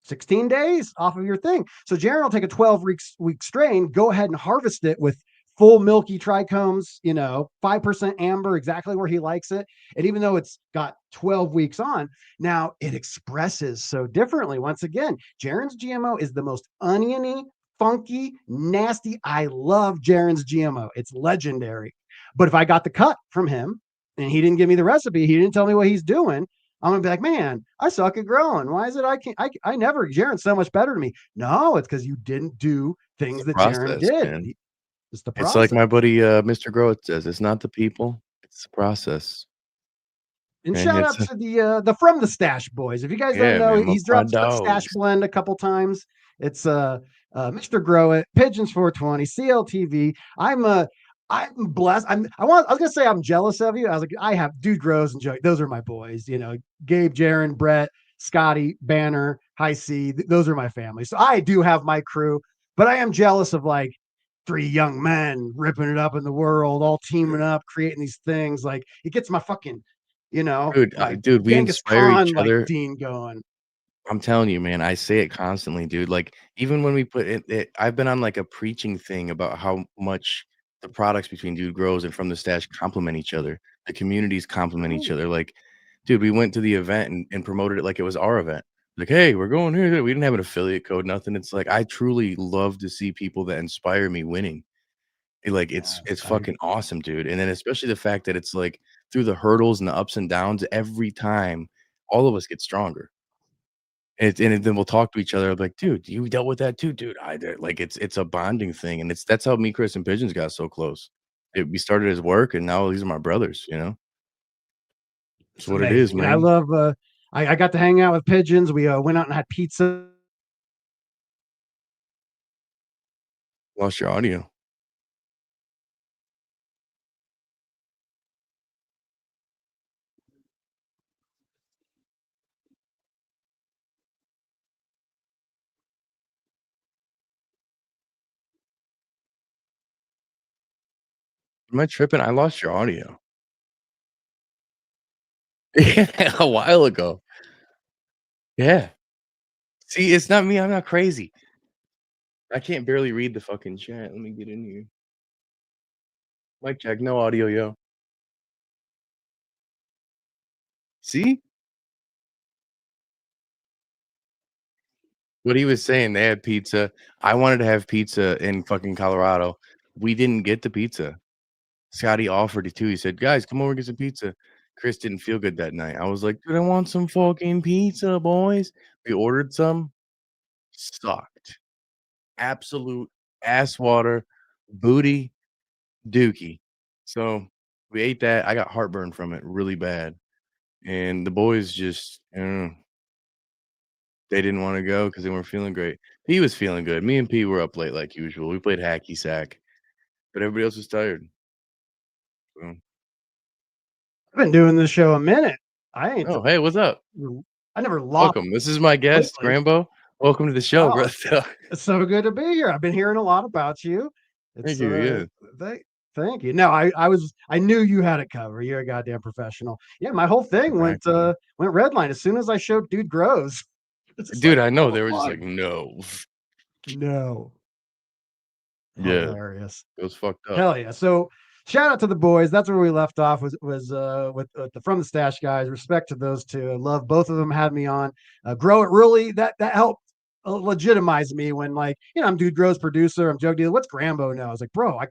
16 days off of your thing. So Jaron will take a 12-week strain, go ahead and harvest it with full milky trichomes, 5% amber, exactly where he likes it. And even though it's got 12 weeks on, now it expresses so differently. Once again, Jaron's GMO is the most oniony, funky, nasty. I love Jaron's GMO. It's legendary. But if I got the cut from him and he didn't give me the recipe, he didn't tell me what he's doing, I'm gonna be like, man, I suck at growing. Why is it I never, Jaron's so much better than me? No, it's because you didn't do
It's
things
the
that Jaron
process,
did.
man.
It's the
It's like
process.
my buddy Mr. Grow says, it's not the people, it's the process.
And
Okay,
shout out to the From the Stash boys. If you guys don't
yeah,
know,
man,
he's
my
dropped Stash
dogs.
Blend a couple times. It's Mr. Grow It, Pigeons 420, CLTV. I'm blessed. I was gonna say I'm jealous of you. I was like, I have Dude Grows and Joey. Those are my boys. You know, Gabe, Jaron, Brett, Scotty, Banner, High C. Those are my family. So I do have my crew, but I am jealous of like three young men ripping it up in the world, all teaming up, creating these things. Like it gets my fucking, like
Dude, we
Genghis
inspire each
Khan like
other.
Dean going.
I'm telling you, man, I say it constantly, dude. Like, even when we put I've been on like a preaching thing about how much the products between Dude Grows and From the Stash complement each other. The communities complement each other. Like, dude, we went to the event and promoted it like it was our event. Like, hey, we're going here. We didn't have an affiliate code, nothing. It's like I truly love to see people that inspire me winning. Like it's fucking awesome, dude. And then especially the fact that it's like through the hurdles and the ups and downs, every time all of us get stronger. And then we'll talk to each other like, "Dude, you dealt with that too, dude. I did." Like, it's a bonding thing, and that's how me, Chris, and Pigeons got so close. We started as work, and now these are my brothers, you know? It's
It's
what it is,
amazing. And I
man.
love I got to hang out with Pigeons. We went out and had pizza.
Lost your audio. Am I tripping? I lost your audio. Yeah, a while ago. Yeah. See, it's not me, I'm not crazy. I can't barely read the fucking chat. Let me get in here. Mic check, no audio, yo. See? What he was saying, they had pizza. I wanted to have pizza in fucking Colorado. We didn't get the pizza. Scotty offered it too. He said, "Guys, come over and get some pizza." Chris didn't feel good that night. I was like, "Dude, I want some fucking pizza, boys." We ordered some, sucked. Absolute ass water, booty, dookie. So we ate that. I got heartburn from it really bad. And the boys just, they didn't want to go because they weren't feeling great. He was feeling good. Me and P were up late like usual. We played hacky sack, but everybody else was tired. So,
I've been doing this show a minute. I ain't
oh, hey, what's up?
I never lost
Welcome. This is my guest,
lately.
Grambo. Welcome to the show,
Oh,
bro.
it's so good to be here. I've been hearing a lot about you.
Thank
It's
you. Yeah.
thank you. No, I knew you had it covered. You're a goddamn professional. Yeah, my whole thing
Back, man.
went redline as soon as I showed Dude Grows. It's just
Dude,
like,
I know.
pull the
They were just
plug.
like, no.
No.
Yeah.
Hilarious.
It was fucked up.
Hell yeah. So shout out to the boys. That's where we left off was with the From the Stash guys. Respect to those two. I love both of them had me on. Grow It really that helped legitimize me when like, I'm Dude Grows producer. I'm Jug Dealer. What's Grambo now? I was like, bro, I've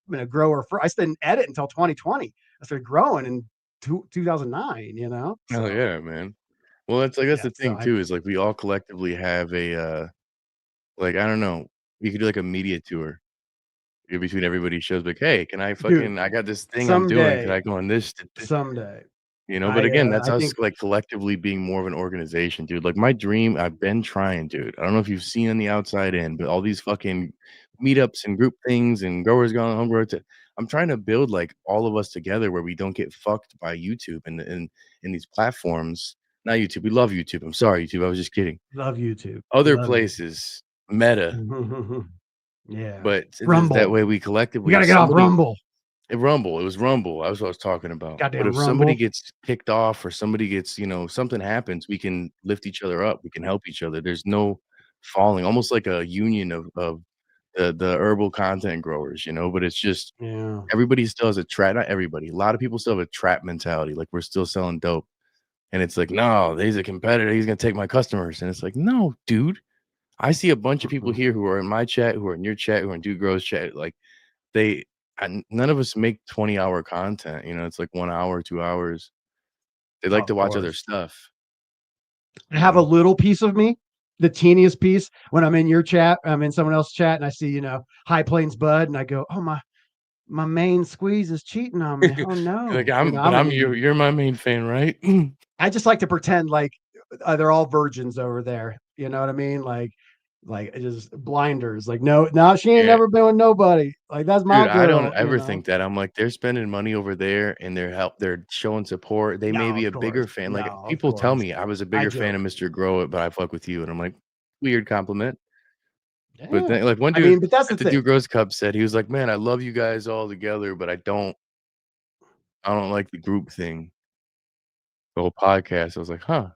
been a grower I didn't edit until 2020. I started growing in 2009,
Oh
So
yeah, man. Well, that's
yeah,
the
so
thing too, is like we all collectively have a like, I don't know, you could do like a media tour in between everybody's shows, like, hey, can
dude,
I got this thing I'm doing. Can
someday,
I go on this?
someday.
But again, that's
I
us
think
like collectively being more of an organization, dude. Like my dream, I've been trying, dude. I don't know if you've seen on the outside in, but all these fucking meetups and group things and growers going home growers. I'm trying to build like all of us together where we don't get fucked by YouTube and in these platforms. Not YouTube. We love YouTube. I'm sorry, YouTube. I was just kidding.
love YouTube.
Other
Love you.
places, Meta,
Yeah.
but that
Rumble.
way we
We
collectively,
got to
if
get off
somebody
Rumble.
Rumble. It was Rumble. That was what I was talking about. But
Goddamn
if somebody
Rumble.
gets kicked off or somebody gets, something happens, we can lift each other up. We can help each other. There's no falling, almost like a union of the herbal content growers, but it's just
Yeah.
everybody still has a trap. Not everybody. A lot of people still have a trap mentality. Like we're still selling dope. And it's like, no, he's a competitor. He's gonna take my customers. And it's like, no, dude. I see a bunch of people
Mhm.
here who are in my chat, who are in your chat, who are in Dude Grows chat. Like they and none of us make 20-hour content, it's like 1 hour, 2 hours. They like
Of
to watch other
course.
stuff,
I
you
have a
know?
little piece of me, the teeniest piece, when I'm in your chat, I'm in someone else's chat, and I see, High Plains Bud, and I go, oh, my main squeeze is cheating on me. Oh,
Like,
no.
but
I'm an
I'm
idiot.
you're my main fan, right?
I just like to pretend like they're all virgins over there. You know what I mean? Like, Like just blinders. Like no, she ain't
Yeah.
never been with nobody. Like that's my
Dude, I
girl.
don't ever think that. I'm like, they're spending money over there and they're showing support. They may
No,
be
of
a
course.
bigger fan. Like
No, of
people tell
course.
me I was a
I
bigger fan
joke.
of Mr. Grow It, but I fuck with you. And I'm like, weird compliment. But
Yeah.
then like one
I
dude
mean, but that's the
at the
thing.
Dude Grows Cup said, he was like, man, I love you guys all together, but I don't like the group thing, the whole podcast. I was like, huh,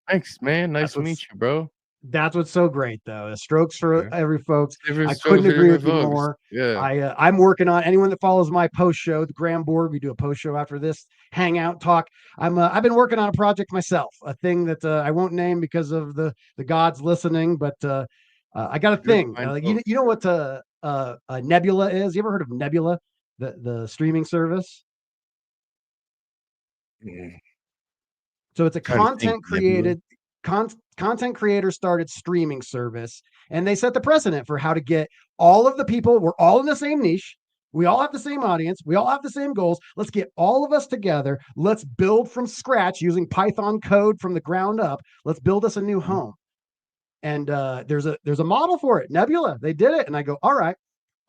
thanks, man. Nice
That's
to meet
what's
you, bro.
That's what's so great, though. Strokes for
Yeah.
every folks.
Different
I
strokes
couldn't
for
agree
different
with you
folks.
more.
Yeah.
I'm working on anyone that follows my post show, the Graham Board. We do a post show after this hangout talk. I've been working on a project myself, a thing that I won't name because of the gods listening, but I got a
Good,
thing.
fine folks.
You know what a Nebula is? You ever heard of Nebula, the streaming service?
Mm,
So it's a
trying to think, Nebula.
content creator started streaming service, and they set the precedent for how to get all of the people. We're all in the same niche. We all have the same audience. We all have the same goals. Let's get all of us together. Let's build from scratch using Python code from the ground up. Let's build us a new
Mhm.
home. And there's a model for it. Nebula, they did it, and I go, all right.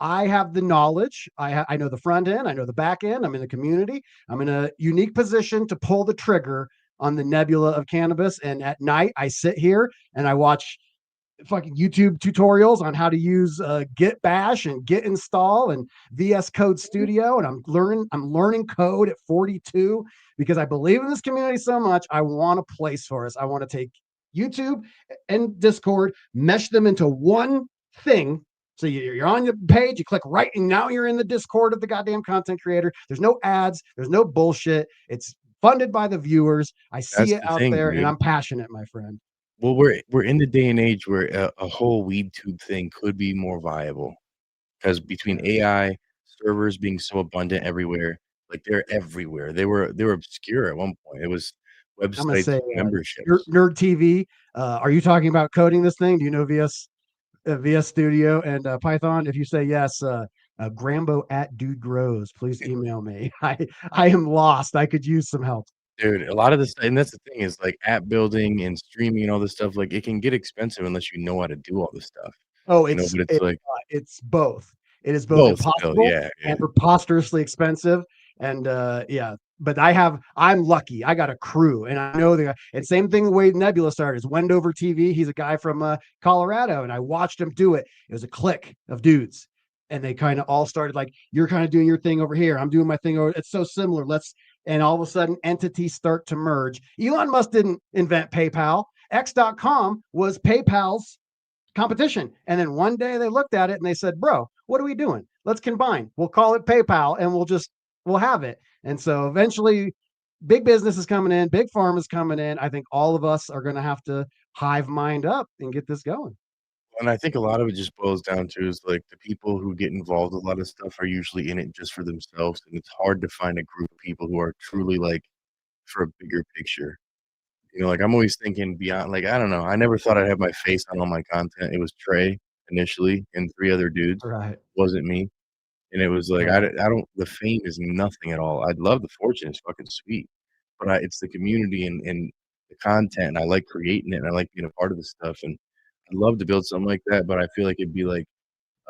I have the knowledge. I know the front end. I know the back end. I'm in the community. I'm in a unique position to pull the trigger on the nebula of cannabis. And at night, I sit here and I watch fucking YouTube tutorials on how to use Git Bash and Git install and VS Code Studio. And I'm learning code at 42 because I believe in this community so much. I want a place for us. I want to take YouTube and Discord, mesh them into one thing. So you're on the page, you click right, and now you're in the Discord of the goddamn content creator. There's no ads, there's no bullshit. It's funded by the viewers. I see
That's
it
the
out
thing,
there, and
dude.
I'm passionate, my friend.
Well, we're in the day and age where a whole weed tube thing could be more viable because between
Yeah.
AI, servers being so abundant everywhere, like they're everywhere. They were obscure at one point. It was
I'm gonna
websites
say
with memberships.
Nerd TV. Are you talking about coding this thing? Do you know VS Studio and Python? If you say yes, Grambo at Dude Grows. Please email me. I am lost. I could use some help.
Dude, a lot of this, and that's the thing is like app building and streaming and all this stuff, like it can get expensive unless you know how to do all this stuff,
Oh,
but it's like
it's both. It is both
both still.
impossible
Yeah, yeah.
and preposterously expensive. And yeah, but I'm lucky. I got a crew, and I know the and same thing the way Nebula started is Wendover TV. He's a guy from Colorado, and I watched him do it. It was a clique of dudes, and they kind of all started like, you're kind of doing your thing over here. I'm doing my thing over. It's so similar. And all of a sudden entities start to merge. Elon Musk didn't invent PayPal. X.com was PayPal's competition. And then one day they looked at it and they said, bro, what are we doing? Let's combine. We'll call it PayPal and we'll have it. And so eventually big business is coming in, big pharma is coming in. I think all of us are going to have to hive mind up and get this going.
And I think a lot of it just boils down to is like the people who get involved with a lot of stuff are usually in it just for themselves, and it's hard to find a group of people who are truly like for a bigger picture. Like I'm always thinking beyond. Like I don't know. I never thought I'd have my face on all my content. It was Trey initially and three other dudes.
Right.
Wasn't me. And it was like
Right.
I don't. The fame is nothing at all. I'd love the fortune. It's fucking sweet, but it's the community and the content. And I like creating it, and I like being a part of the stuff. And I'd love to build something like that, but I feel like it'd be like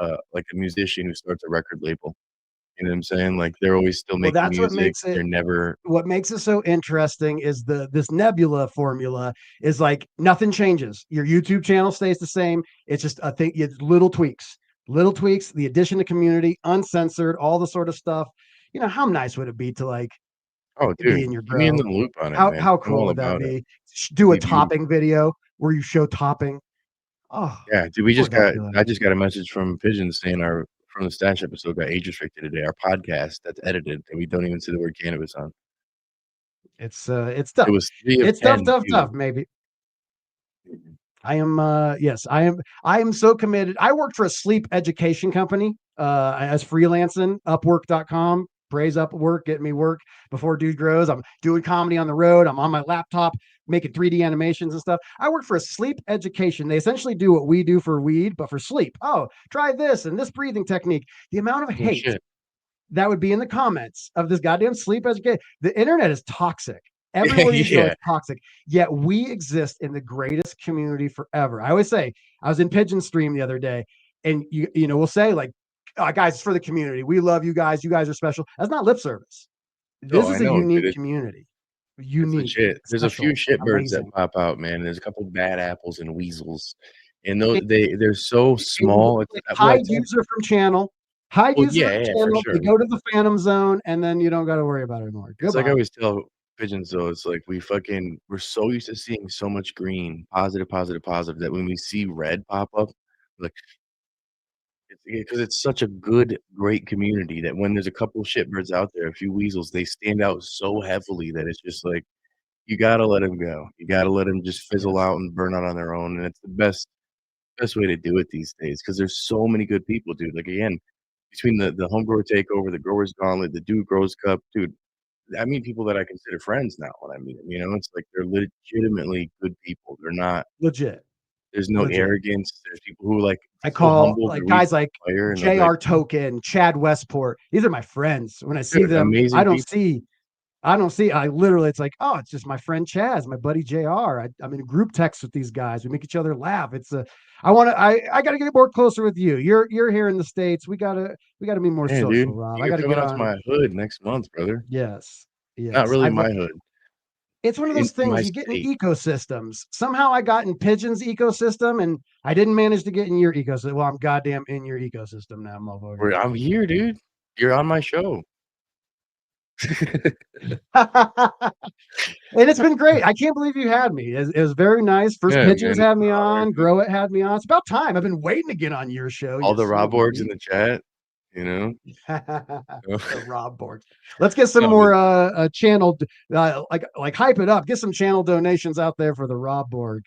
a musician who starts a record label. You know what I'm saying? Like they're always still
Well,
making
that's
music. They're never.
what makes it so interesting is this nebula formula is like nothing changes. Your YouTube channel stays the same. It's just a thing. It's little tweaks, the addition to community, uncensored, all the sort of stuff. How nice would it be to like
Oh,
be
dude,
in your
keep me in
grow?
the loop on it, man.
How
I'm
cool
all
would that
about it.
be? Do a
It'd be beautiful.
topping video where you show topping. Oh,
Yeah, dude,
what would that be like?
I just got a message from Pigeon saying our from the Stash episode got age restricted today. Our podcast that's edited and we don't even see the word cannabis on.
It's
It
tough.
was 3 of
It's tough,
10
tough,
views.
tough. Maybe yes, I am so committed. I worked for a sleep education company as freelancing, upwork.com. Praise Upwork, get me work before Dude Grows. I'm doing comedy on the road. I'm on my laptop making 3D animations and stuff. I work for a sleep education. They essentially do what we do for weed, but for sleep. Oh, try this and this breathing technique. The amount of
Oh
hate
shit.
that would be in the comments of this goddamn sleep education. The internet is toxic. Everyone needs to know
Yeah.
it's toxic. Yet we exist in the greatest community forever. I always say, I was in Pigeon Stream the other day, and you know, we'll say like, guys, it's for the community. We love you guys. You guys are special. That's not lip service. This
Oh, I
is a
know,
unique
dude.
community.
It's
Unique,
legit. There's a few
special,
shitbirds that
amazing.
pop out, man. There's a couple bad apples and weasels, and
And,
they're so small. It's
like,
well, I
hide
tell
user from channel. Hide
well,
user
yeah,
from
yeah, for
channel. They
sure.
go to the phantom zone, and then you don't got to worry about it anymore.
It's like I
Goodbye.
always tell pigeons though, it's like we're so used to seeing so much green, positive, positive, positive, that when we see red pop up, like it's because it's such a good, great community that when there's a couple of shitbirds out there, a few weasels, they stand out so heavily that it's just like you gotta let them go. You gotta let them just fizzle
Yes.
out and burn out on their own, and it's the best way to do it these days because there's so many good people, dude. Like again, between the home grower takeover, the growers gauntlet, the Dude Grows Cup, dude. I meet people that I consider friends now when I meet them. You know, it's like they're legitimately good people. They're not.
Legit.
There's no
Legit.
arrogance. There's people who like
I
so
call
humble.
like
They're weak
guys like
fire, and they'll be like,
JR Token, Chad Westport. These are my friends. When I see
dude,
them,
amazing people.
I literally, it's like, oh, it's just my friend Chaz, my buddy JR. I'm in a group text with these guys. We make each other laugh. I got to get more closer with you. You're here in the States. We gotta be more
Yeah,
social,
dude,
Rob. I
you're
got to
coming
get
out to
on.
my hood next month, brother.
Yes.
Not
Yes.
really my hood.
It's one of
In
those
my
things you get in
state.
ecosystems. Somehow I got in Pigeon's ecosystem and I didn't manage to get in your ecosystem. Well, I'm goddamn in your ecosystem now, motherfucker.
I'm here, dude. You're on my show.
And it's been great. I can't believe you had me. It was very nice. First
Yeah,
Pigeons
man, it's
had
an
me
honor,
on.
dude.
Grow It had me on. It's about time. I've been waiting to get on your show.
All
You're
the
so
Rob Orgs in
unique.
the chat, you know?
The Rob Borg. Let's get some
No,
more channel like hype it up. Get some channel donations out there for the Rob Borg.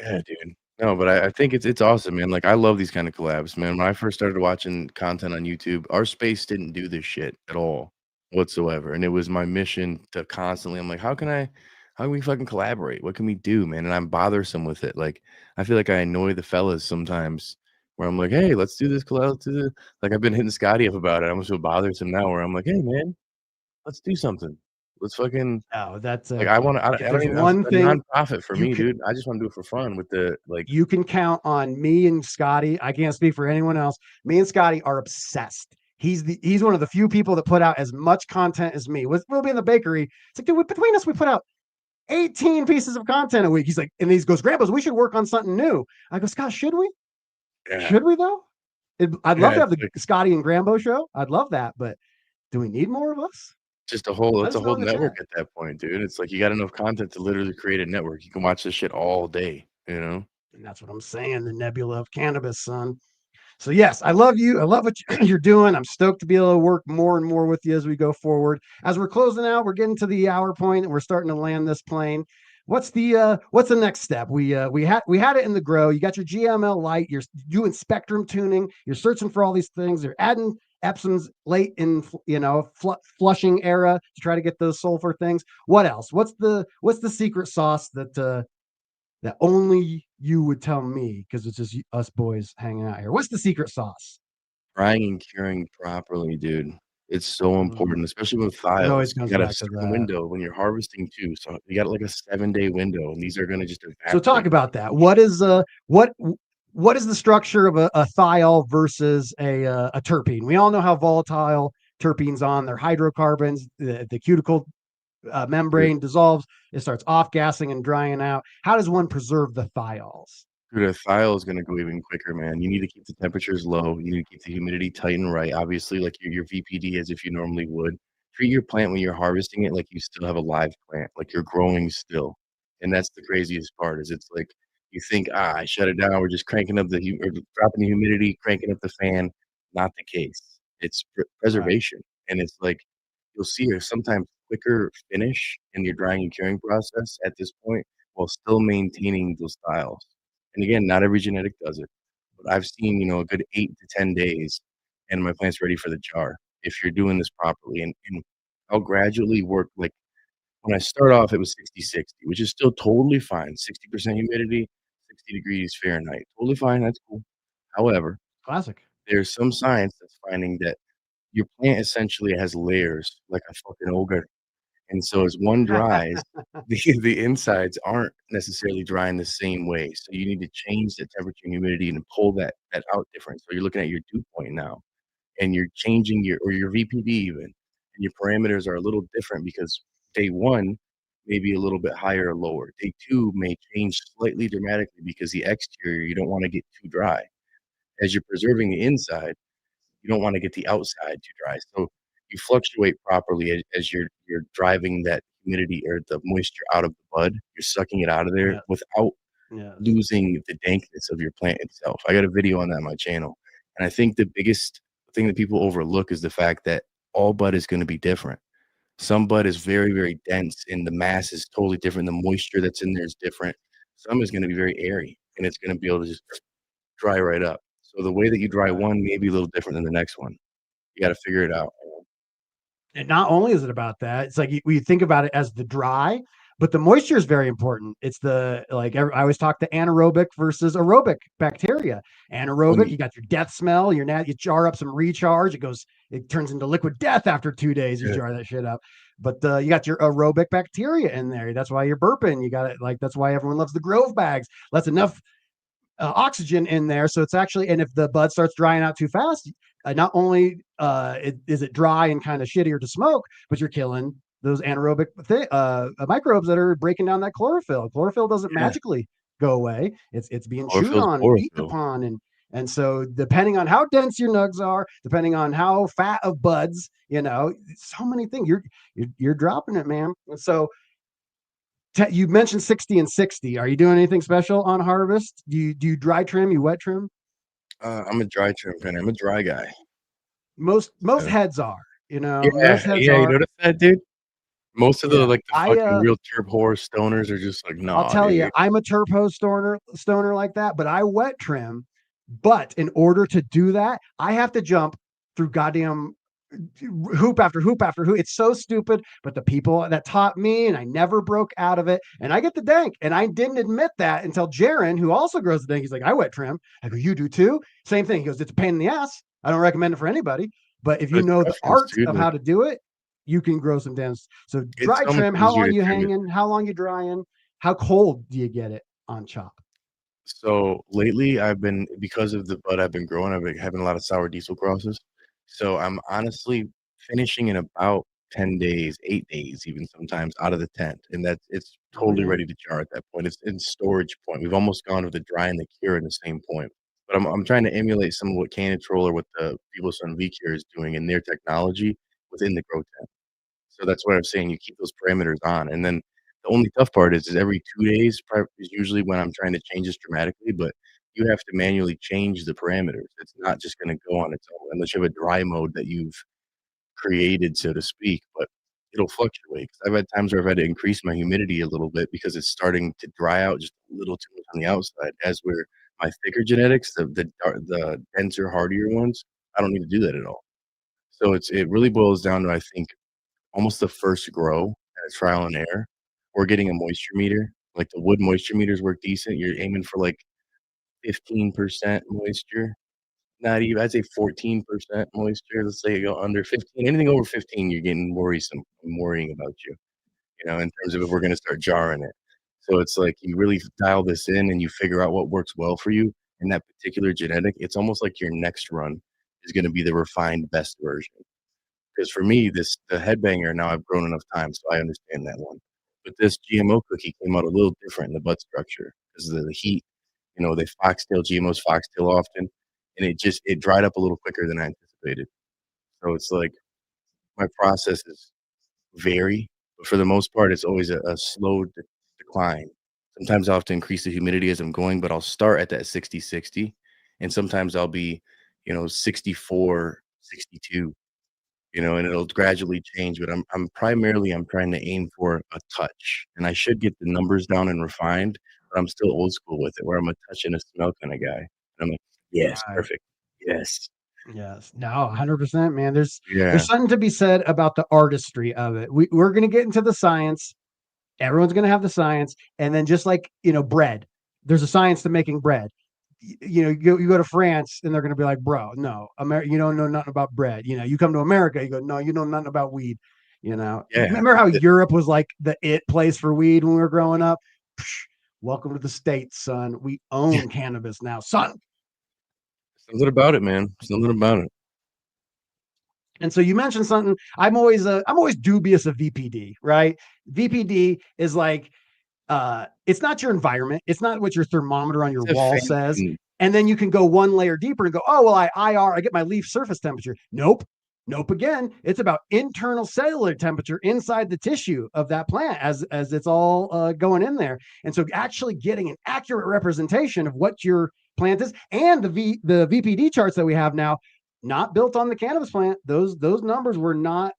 yeah, dude. No, but I think it's awesome, man. Like I love these kind of collabs, man. When I first started watching content on YouTube, our space didn't do this shit at all whatsoever. And it was my mission to constantly, I'm like, how can we fucking collaborate? What can we do, man? And I'm bothersome with it. Like I feel like I annoy the fellas sometimes where I'm like, hey, let's do this collab. Like I've been hitting Scotty up about it. I'm so bothersome now where I'm like, hey man, let's do something. Let's fucking
Oh, that's
like I want to.
if
I don't
there's
even.
one
A
thing
nonprofit for
you
me,
can
dude. I just want to do it for fun with the like.
you can count on me and Scotty. I can't speak for anyone else. Me and Scotty are obsessed. He's one of the few people that put out as much content as me. We'll be in the bakery. It's like, dude, between us, we put out 18 pieces of content a week. He's like, and he goes, Grandpa's, we should work on something new. I go, Scott, should we?
Yeah,
Should we though? I'd love
yeah.
to have the
It's like
Scotty and Grambo show. I'd love that, but do we need more of us?
just a whole.
Let
It's a
us know
whole
in the chat.
network at that point, dude. It's like you got enough content to literally create a network. You can watch this shit all day. You know.
And that's what I'm saying. The nebula of cannabis, son. So yes, I love you. I love what you're doing. I'm stoked to be able to work more and more with you as we go forward. As we're closing out, we're getting to the hour point and we're starting to land this plane. What's the next step? We had it in the grow. You got your GML light. You're doing spectrum tuning. You're searching for all these things. You're adding Epsom's late in flushing era to try to get those sulfur things. What else? What's the secret sauce that only you would tell me because it's just us boys hanging out here? What's the secret sauce?
Drying and curing properly, dude. It's so important, especially with
It always
thios. You
comes
got a
back to
certain
that.
window when you're harvesting too. So you got like a 7-day window, and these are gonna just
So talk
evaporate.
about that. What is the structure of a thiol versus a terpene? We all know how volatile terpenes on. They're hydrocarbons. The cuticle membrane dissolves. It starts off gassing and drying out. How does one preserve the thiols?
Dude, a thiol is gonna go even quicker, man. You need to keep the temperatures low. You need to keep the humidity tight and right. Obviously, like your VPD as if you normally would. Treat your plant when you're harvesting it like you still have a live plant, like you're growing still. And that's the craziest part is it's like you think, I shut it down. We're just cranking up or dropping the humidity, cranking up the fan. Not the case. It's
Right.
preservation. And it's like you'll see a sometimes quicker finish in your drying and curing process at this point while still maintaining those styles. And again, not every genetic does it, but I've seen, a good 8 to 10 days and my plant's ready for the jar if you're doing this properly. And I'll gradually work. Like when I start off, it was 60/60, which is still totally fine. 60% humidity, 60 degrees Fahrenheit. Totally fine. That's cool. However,
Classic.
there's some science that's finding that your plant essentially has layers like a fucking ogre. And so as one dries, the insides aren't necessarily drying the same way. So you need to change the temperature and humidity and pull that out different. So you're looking at your dew point now, and you're changing your VPD even, and your parameters are a little different because day one may be a little bit higher or lower. Day two may change slightly dramatically because the exterior, you don't want to get too dry. As you're preserving the inside, you don't want to get the outside too dry. So you fluctuate properly as you're driving that humidity or the moisture out of the bud. You're sucking it out of there
Yeah.
without
Yeah.
losing the dankness of your plant itself. I got a video on that on my channel. And I think the biggest thing that people overlook is the fact that all bud is going to be different. Some bud is very, very dense and the mass is totally different. The moisture that's in there is different. Some is going to be very airy and it's going to be able to just dry right up. So the way that you dry one may be a little different than the next one. You got to figure it out.
And not only is it about that, it's like we think about it as the dry, but the moisture is very important. It's the like I always talk to anaerobic versus aerobic bacteria. Anaerobic, you got your death smell. You jar up some recharge. It turns into liquid death after 2 days. You
Yeah.
jar that shit up. But you got your aerobic bacteria in there. That's why you're burping. You got it. Like that's why everyone loves the Grove bags. That's enough oxygen in there. So it's actually, and if the bud starts drying out too fast, not only is it dry and kind of shittier to smoke, but you're killing those anaerobic microbes that are breaking down that chlorophyll. Chlorophyll doesn't magically go away. It's being chewed
Chlorophyll's
on and eaten
chlorophyll.
upon. And so depending on how dense your nugs are, depending on how fat of buds, so many things, you're dropping it, man. And so you mentioned 60 and 60. Are you doing anything special on harvest? Do you dry trim? You wet trim?
I'm a dry trim pinner. I'm a dry guy.
Most heads are, most heads
yeah. You
are.
notice that, dude? Most of the
Yeah.
the fucking real terp horror stoners are just like, no.
I'll tell you, I'm a terp hose stoner like that, but I wet trim. But in order to do that, I have to jump through goddamn hoop after hoop after hoop. It's so stupid, but the people that taught me, and I never broke out of it, and I get the dank, and I didn't admit that until Jaron, who also grows the dank, he's like, I wet trim. I go, you do too? Same thing. He goes, it's a pain in the ass. I don't recommend it for anybody, but if you know the art of how to do it, you can grow some dents. So dry trim, how long you hanging? How long you drying? How cold do you get it on chop?
So lately because of the bud I've been growing, I've been having a lot of sour diesel crosses. So I'm honestly finishing in about 10 days, 8 days, even sometimes out of the tent. And it's totally ready to jar at that point. It's in storage point. We've almost gone with the dry and the cure in the same point. But I'm trying to emulate some of what Canitrol or what the People's Son V-Cure is doing in their technology within the grow tent. So that's what I'm saying. You keep those parameters on. And then the only tough part is every 2 days is usually when I'm trying to change this dramatically, but you have to manually change the parameters. It's not just going to go on its own unless you have a dry mode that you've created, so to speak, but it'll fluctuate. 'Cause I've had times where I've had to increase my humidity a little bit because it's starting to dry out just a little too much on the outside. As where my thicker genetics, the denser, hardier ones, I don't need to do that at all. So it really boils down to, I think, almost the first grow at a trial and error, or getting a moisture meter. Like the wood moisture meters work decent. You're aiming for like 15% moisture. Not even, I'd say 14% moisture. Let's say you go under 15. Anything over 15, you're getting worrisome. I'm worrying about you, in terms of if we're going to start jarring it. So it's like you really dial this in and you figure out what works well for you in that particular genetic. It's almost like your next run is going to be the refined best version. Because for me, the headbanger, now I've grown enough time, so I understand that one. But this GMO cookie came out a little different in the bud structure because of the heat. They foxtail GMOs foxtail often, and it dried up a little quicker than I anticipated. So it's like my processes vary, but for the most part, it's always a slow decline. Sometimes I'll have to increase the humidity as I'm going, but I'll start at that 60-60, and sometimes I'll be, 64, 62. And it'll gradually change, but I'm trying to aim for a touch, and I should get the numbers down and refined, but I'm still old school with it, where I'm a touch and a smell kind of guy. And I'm like, yes, perfect. Yes.
Yes. No, 100%, man. There's
Yeah.
something to be said about the artistry of it. We're going to get into the science. Everyone's going to have the science. And then just like, bread, there's a science to making bread. You go to France and they're going to be like, bro, no, you don't know nothing about bread. You come to America, you go, no, you know nothing about weed. You know,
Yeah.
remember how Europe was like the it place for weed when we were growing up? Psh, welcome to the States, son. We own cannabis now, son.
Something about it, man. Something about it.
And so you mentioned something. I'm always dubious of VPD, right? VPD is like it's not your environment. It's not what your thermometer on your
It's a
wall says.
fancy.
And then you can go one layer deeper and go, oh, well, I get my leaf surface temperature. Nope. Nope. Again, it's about internal cellular temperature inside the tissue of that plant as it's all going in there. And so actually getting an accurate representation of what your plant is, and the VPD charts that we have now, not built on the cannabis plant. Those numbers were not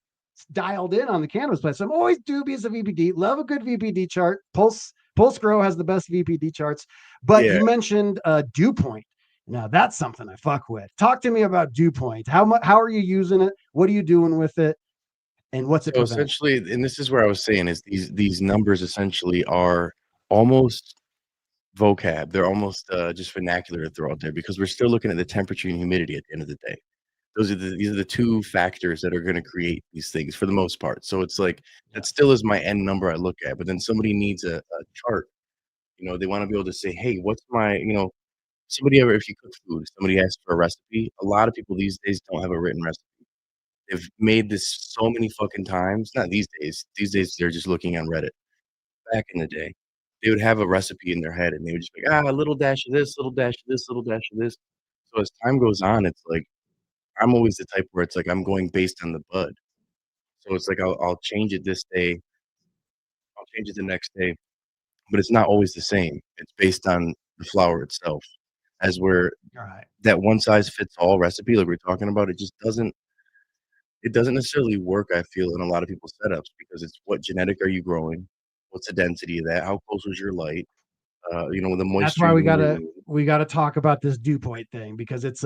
dialed in on the cannabis plant. So I'm always dubious of VPD. Love a good VPD chart. Pulse Grow has the best VPD charts. But you mentioned Dew Point. Now that's something I fuck with. Talk to me about Dew Point. How are you using it? What are you doing with it? And what's it?
So essentially, and this is where I was saying is these numbers essentially are almost vocab. They're almost just vernacular to throw out there because we're still looking at the temperature and humidity at the end of the day. These are the two factors that are going to create these things for the most part. So it's like that still is my end number I look at. But then somebody needs a chart. You know, they want to be able to say, hey, what's my, somebody ever, if you cook food, somebody asks for a recipe. A lot of people these days don't have a written recipe. They've made this so many fucking times. Not these days. These days they're just looking on Reddit. Back in the day, they would have a recipe in their head and they would just be like, a little dash of this, little dash of this, little dash of this. So as time goes on, it's like I'm always the type where it's like I'm going based on the bud. So it's like I'll change it this day, I'll change it the next day, but it's not always the same. It's based on the flower itself. As where that one size fits all recipe like we're talking about, it just doesn't necessarily work, I feel, in a lot of people's setups because it's what genetic are you growing? What's the density of that? How close was your light? The moisture.
That's why we gotta talk about this dew point thing because it's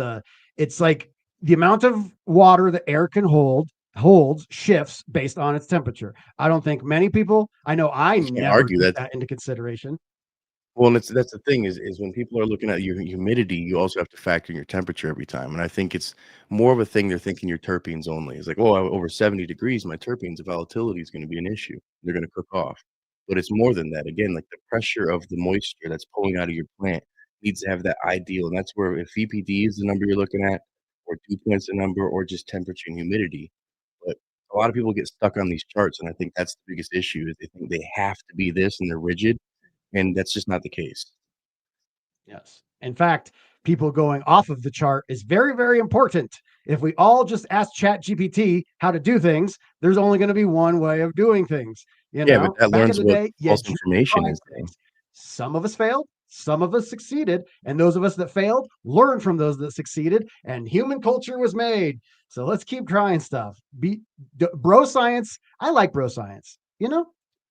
like the amount of water the air can holds shifts based on its temperature. I don't think many people, I know I never
argue
took that into consideration.
Well, and that's the thing is when people are looking at your humidity, you also have to factor in your temperature every time. And I think it's more of a thing they're thinking your terpenes only. It's like, oh, over 70 degrees, my terpenes volatility is going to be an issue. They're going to cook off. But it's more than that. Again, like the pressure of the moisture that's pulling out of your plant needs to have that ideal. And that's where if VPD is the number you're looking at, or dew point's the number, or just temperature and humidity. But a lot of people get stuck on these charts, and I think that's the biggest issue is they think they have to be this and they're rigid. And that's just not the case.
Yes. In fact, people going off of the chart is very, very important. If we all just ask ChatGPT how to do things, there's only going to be one way of doing things.
But that
back
learns
in the
what
day,
false information is.
Some of us failed, some of us succeeded, and those of us that failed learned from those that succeeded, and human culture was made. So let's keep trying stuff. Bro science. I like bro science.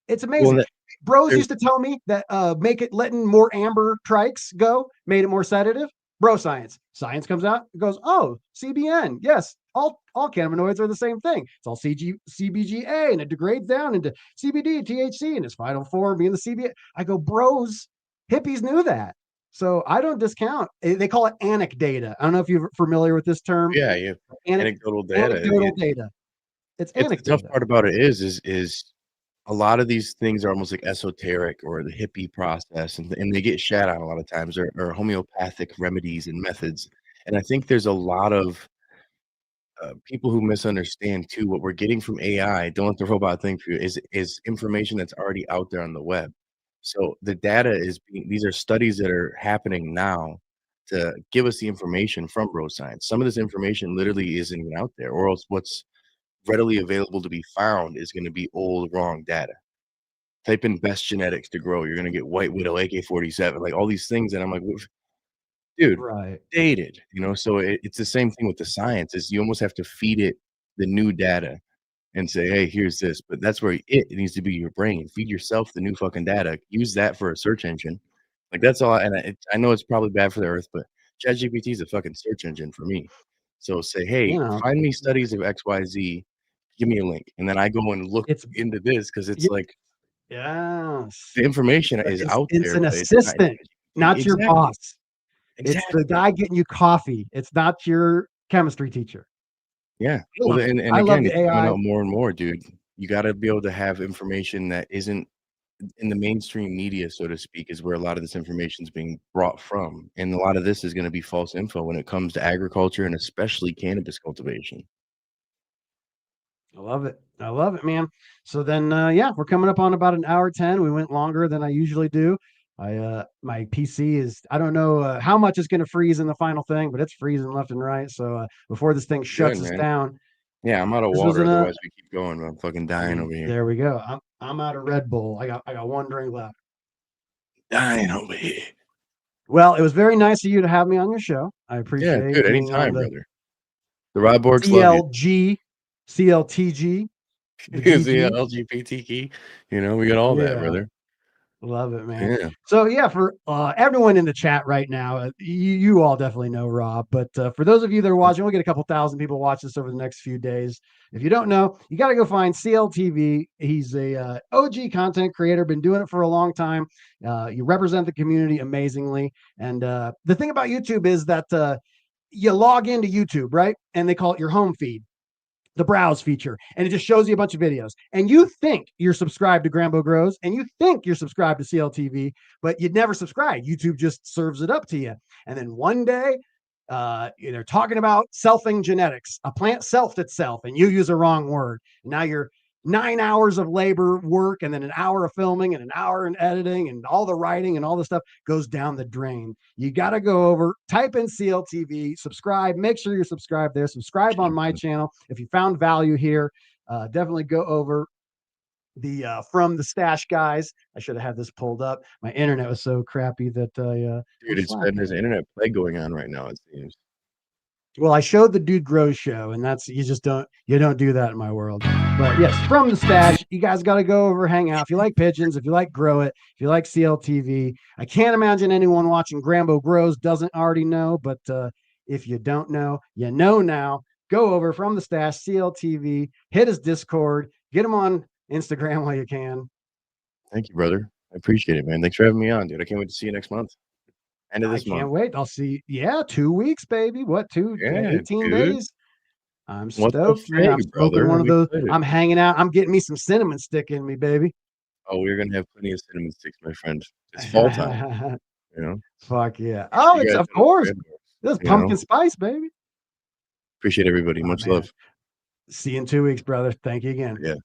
It's amazing. Bros used to tell me that letting more amber trikes go made it more sedative. Bro science. Science comes out, it goes, oh, CBN. Yes, all cannabinoids are the same thing. It's all CBGA, and it degrades down into CBD, THC, and its final form being the CBA. I go, bros, hippies knew that. So I don't discount. They call it anecdata. I don't know if you're familiar with this term.
Yeah. Anecdotal data.
It's
the tough part about it is a lot of these things are almost like esoteric or the hippie process, and they get shat on a lot of times, or homeopathic remedies and methods. And I think there's a lot of people who misunderstand too what we're getting from AI. Don't let the robot think for you is information that's already out there on the web. So the data these are studies that are happening now to give us the information from bro science. Some of this information literally isn't even out there, or else what's readily available to be found is going to be old, wrong data. Type in best genetics to grow. You're going to get White Widow, AK-47, like all these things. And I'm like, dude, dated, So it's the same thing with the science. Is you almost have to feed it the new data and say, hey, here's this. But that's where it needs to be your brain. Feed yourself the new fucking data. Use that for a search engine. Like that's all. And I know it's probably bad for the earth, but ChatGPT is a fucking search engine for me. So say, hey, find me studies of XYZ. Give me a link, and then I go and look into this because it's like, the information is out there.
It's an assistant, not your boss. Exactly. It's the guy getting you coffee. It's not your chemistry teacher.
Yeah. Well, and again, it's coming out more and more, dude. You got to be able to have information that isn't in the mainstream media, so to speak, is where a lot of this information is being brought from. And a lot of this is going to be false info when it comes to agriculture and especially cannabis cultivation.
I love it. I love it, man. So then, yeah, we're coming up on about an hour 10. We went longer than I usually do. My PC is, I don't know how much is going to freeze in the final thing, but it's freezing left and right. So before this thing shuts
Good,
us
man.
down,
Yeah, I'm out of
this was
water.
an,
Otherwise, we keep going. I'm fucking dying over here.
there we go. I'm out of Red Bull. I got one drink left.
Dying over here.
Well, it was very nice of you to have me on your show. I
Yeah,
appreciate
dude.
being on
Anytime,
the
brother. The Rod Borgs love you.
CLTG, the
Is the
GG.
LGBTQ. You know, we got all that,
Yeah.
brother.
Love it, man.
Yeah.
So yeah, for everyone in the chat right now, you all definitely know Rob, but for those of you that are watching, we'll get a couple thousand people watch this over the next few days. If you don't know, you got to go find CLTV. He's a OG content creator, been doing it for a long time. You represent the community amazingly, and the thing about YouTube is that you log into YouTube, right, and they call it your home feed, the browse feature, and it just shows you a bunch of videos, and you think you're subscribed to Grambo Grows and you think you're subscribed to CLTV, but you'd never subscribe. YouTube just serves it up to you. And then one day they're talking about selfing genetics, a plant selfed itself, and you use a wrong word. And now you're 9 hours of labor work and then an hour of filming and an hour in editing and all the writing and all the stuff goes down the drain. You got to go over, type in CLTV, subscribe, make sure you're subscribed there, subscribe on my channel. If you found value here, definitely go over the From the Stash guys. I should have had this pulled up. My internet was so crappy that
Dude, there's an internet plague going on right now, it seems.
Well, I showed the Dude Grows show, and that's you don't do that in my world. But yes, From the Stash, you guys got to go over, hang out. If you like pigeons, if you like Grow It, if you like CLTV, I can't imagine anyone watching Grambo Grows doesn't already know. But if you don't know, you know now. Go over From the Stash, CLTV, hit his Discord, get him on Instagram while you can.
Thank you, brother. I appreciate it, man. Thanks for having me on, dude. I can't wait to see you next month. End of this month.
I can't wait. I'll see. Yeah, 2 weeks, baby. What, 18 days? I'm stoked, man. I'm smoking one of those. I'm hanging out. I'm getting me some cinnamon stick in me, baby.
Oh, we're gonna have plenty of cinnamon sticks, my friend. It's fall time. You know?
Fuck yeah. Oh, it's of course. This is pumpkin spice, baby.
Appreciate everybody. Much love.
See you in 2 weeks, brother. Thank you again.
Yeah.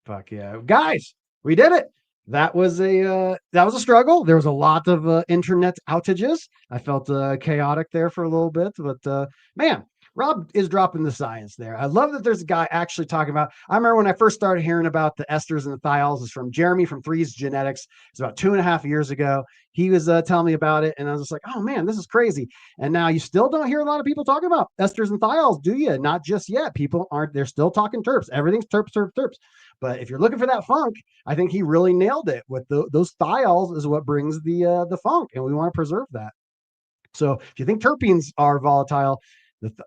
Fuck yeah. Guys, we did it. That was a struggle. There was a lot of internet outages. I felt chaotic there for a little bit, but man, Rob is dropping the science there. I love that there's a guy actually talking about. I remember when I first started hearing about the esters and the thiols is from Jeremy from Three's Genetics. It's about 2.5 years ago. He was telling me about it, and I was just like, oh man, this is crazy. And now you still don't hear a lot of people talking about esters and thiols, do you? Not just yet. People aren't. They're still talking terps. Everything's terps, terps, terps. But if you're looking for that funk, I think he really nailed it. With those thiols is what brings the funk, and we want to preserve that. So if you think terpenes are volatile,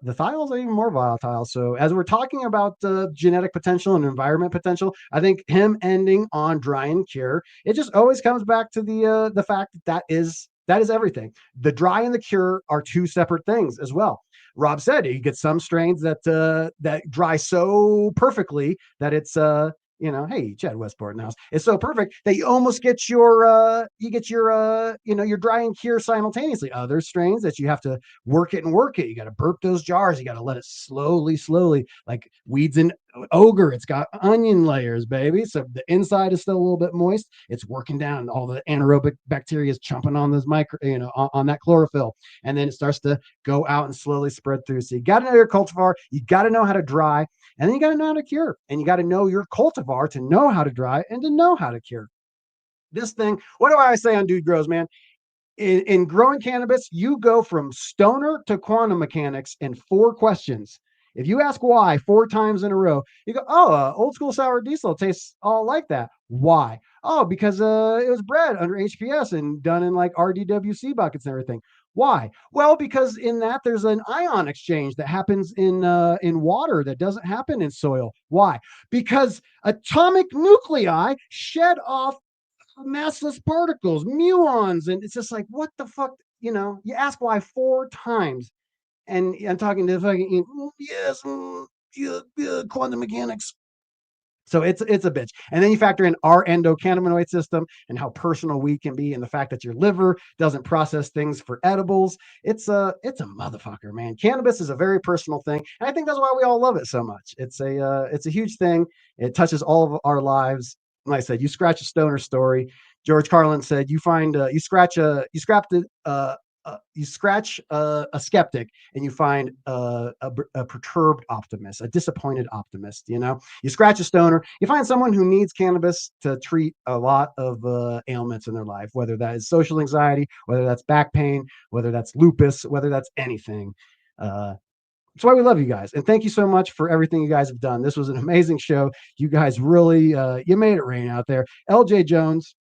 the thiols are even more volatile. So as we're talking about genetic potential and environment potential, I think him ending on dry and cure, it just always comes back to the fact that is everything. The dry and the cure are two separate things as well. Rob said you get some strains that dry so perfectly that it's hey, Chad Westport in the house. It's so perfect that you almost get your dry and cure simultaneously. Other strains that you have to work it. You got to burp those jars. You got to let it slowly, like weeds in ogre. It's got onion layers, baby. So the inside is still a little bit moist. It's working down. All the anaerobic bacteria is chumping on those on that chlorophyll. And then it starts to go out and slowly spread through. So you got to know your cultivar. You got to know how to dry. And then you got to know how to cure, and you got to know your cultivar to know how to dry and to know how to cure. This thing, what do I say on Dude Grows, man? In growing cannabis, you go from stoner to quantum mechanics in 4 questions. If you ask why 4 times in a row, you go, old school sour diesel tastes all like that. Why? Oh, because it was bred under HPS and done in like RDWC buckets and everything. Why? Well, because in that there's an ion exchange that happens in water that doesn't happen in soil. Why? Because atomic nuclei shed off massless particles, muons, and it's just like, what the fuck? You ask why 4 times, and I'm talking to fucking quantum mechanics. So it's a bitch. And then you factor in our endocannabinoid system and how personal we can be, and the fact that your liver doesn't process things for edibles. It's a motherfucker, man. Cannabis is a very personal thing, and I think that's why we all love it so much. It's a huge thing. It touches all of our lives. Like I said, you scratch a stoner story. George Carlin said, you scratch a skeptic and you find a perturbed optimist, a disappointed optimist. You scratch a stoner, you find someone who needs cannabis to treat a lot of ailments in their life, whether that is social anxiety, whether that's back pain, whether that's lupus, whether that's anything. That's why we love you guys. And thank you so much for everything you guys have done. This was an amazing show. You guys really, you made it rain out there. LJ Jones,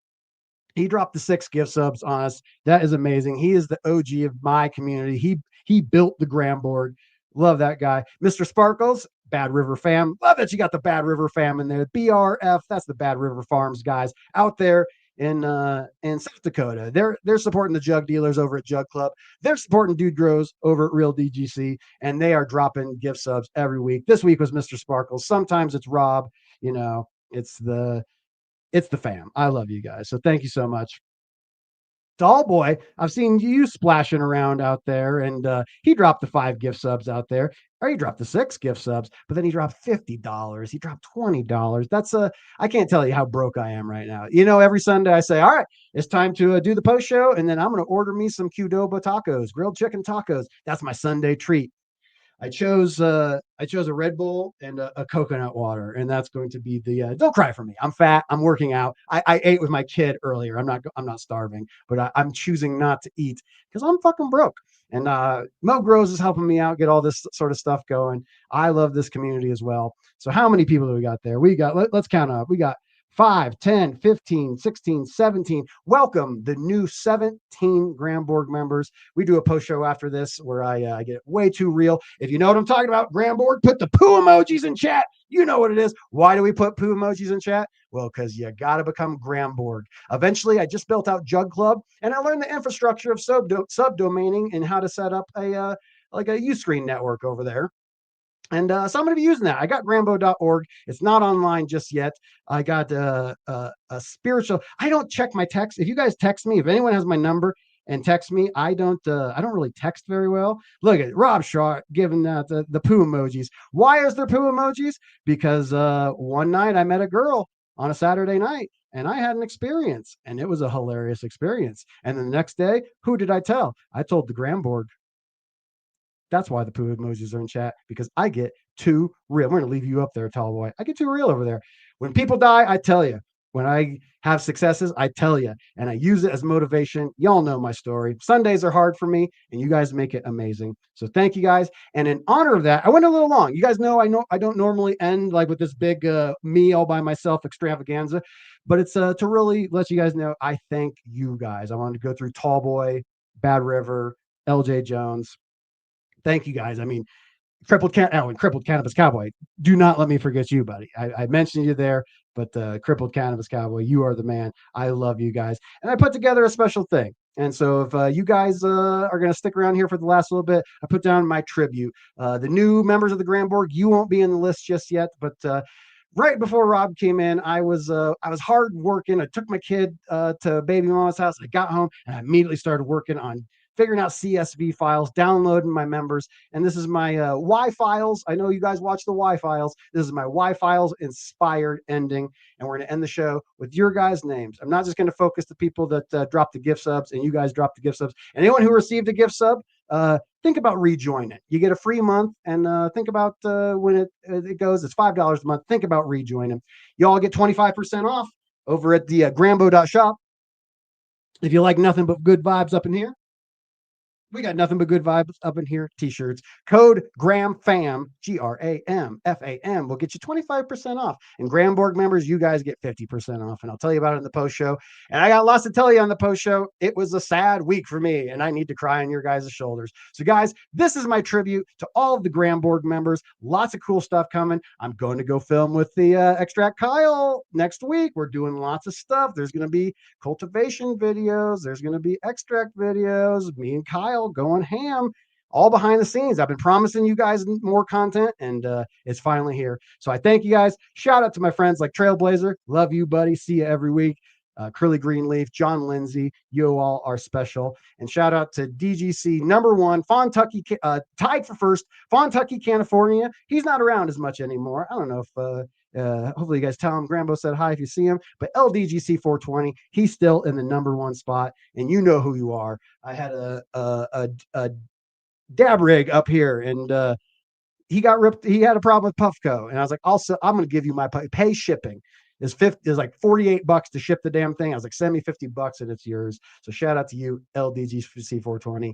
he dropped the 6 gift subs on us. That is amazing. He is the OG of my community. He built the Gram board. Love that guy. Mr. Sparkles, Bad River fam. Love that you got the Bad River fam in there. BRF, that's the Bad River Farms guys out there in South Dakota. They're supporting the Jug Dealers over at Jug Club. They're supporting Dude Grows over at Real DGC, and they are dropping gift subs every week. This week was Mr. Sparkles. Sometimes it's Rob. It's the fam. I love you guys. So thank you so much. Doll Boy, I've seen you splashing around out there, and he dropped the 5 gift subs out there, or he dropped the 6 gift subs, but then he dropped $50. He dropped $20. I can't tell you how broke I am right now. Every Sunday I say, all right, it's time to do the post show, and then I'm going to order me some Qdoba tacos, grilled chicken tacos. That's my Sunday treat. I chose a Red Bull and a coconut water, and that's going to be the. Don't cry for me. I'm fat. I'm working out. I ate with my kid earlier. I'm not starving, but I'm choosing not to eat because I'm fucking broke. And Mo Grows is helping me out get all this sort of stuff going. I love this community as well. So how many people do we got there? Let's count up. We got 5, 10, 15, 16, 17. Welcome the new 17 Gramborg members. We do a post show after this where I get way too real. If you know what I'm talking about, Gramborg, put the poo emojis in chat. You know what it is. Why do we put poo emojis in chat? Well, because you got to become Gramborg. Eventually, I just built out Jug Club, and I learned the infrastructure of subdomaining and how to set up a Uscreen network over there. And so I'm going to be using that. I got GRAMBO.org. It's not online just yet. I got a spiritual. I don't check my text. If you guys text me, if anyone has my number and text me, I don't really text very well. Look at Rob Shaw giving out the poo emojis. Why is there poo emojis? Because one night I met a girl on a Saturday night, and I had an experience, and it was a hilarious experience. And then the next day, who did I tell? I told the Gramborg. That's why the poo emojis are in chat, because I get too real. We're going to leave you up there, tall boy. I get too real over there. When people die, I tell you. When I have successes, I tell you. And I use it as motivation. Y'all know my story. Sundays are hard for me, and you guys make it amazing. So thank you guys. And in honor of that, I went a little long. You guys know I don't normally end like with this big me all by myself extravaganza. But it's to really let you guys know I thank you guys. I wanted to go through Tall Boy, Bad River, LJ Jones. Thank you guys. I mean, Crippled Cannabis Cowboy. Do not let me forget you, buddy. I mentioned you there, but Crippled Cannabis Cowboy, you are the man. I love you guys. And I put together a special thing. And so if you guys are going to stick around here for the last little bit, I put down my tribute. The new members of the Gramborg, you won't be in the list just yet, but right before Rob came in, I was hard working. I took my kid to baby mama's house. I got home and I immediately started working on figuring out CSV files, downloading my members. And this is my Y files. I know you guys watch the Y files. This is my Y files inspired ending. And we're going to end the show with your guys' names. I'm not just going to focus the people that dropped the gift subs and you guys dropped the gift subs. Anyone who received a gift sub, think about rejoining. You get a free month, and think about when it goes. It's $5 a month. Think about rejoining. You all get 25% off over at the GRAMBO.shop. If you like nothing but good vibes up in here, we got nothing but good vibes up in here. T-shirts. Code GramFam, GRAMFAM, will get you 25% off. And Gramborg members, you guys get 50% off. And I'll tell you about it in the post show. And I got lots to tell you on the post show. It was a sad week for me, and I need to cry on your guys' shoulders. So guys, this is my tribute to all of the Gramborg members. Lots of cool stuff coming. I'm going to go film with the Extract Kyle next week. We're doing lots of stuff. There's going to be cultivation videos. There's going to be extract videos. Me and Kyle going ham. all behind the scenes. I've been promising you guys more content, and it's finally here. So I thank you guys. Shout out to my friends like Trailblazer. Love you, buddy. See you every week. Curly Greenleaf, John Lindsay, you all are special. And shout out to DGC #1, Fontucky, tied for first, Fontucky, California. He's not around as much anymore. I don't know if hopefully you guys tell him Grambo said hi if you see him, but LDGC 420, he's still in the #1 spot, and you know who you are. I had a dab rig up here, and he got ripped. He had a problem with Puffco, and I was like, also, I'm going to give you my pay shipping. Is like $48 to ship the damn thing. I was like, send me $50 and it's yours. So shout out to you, LDGC 420.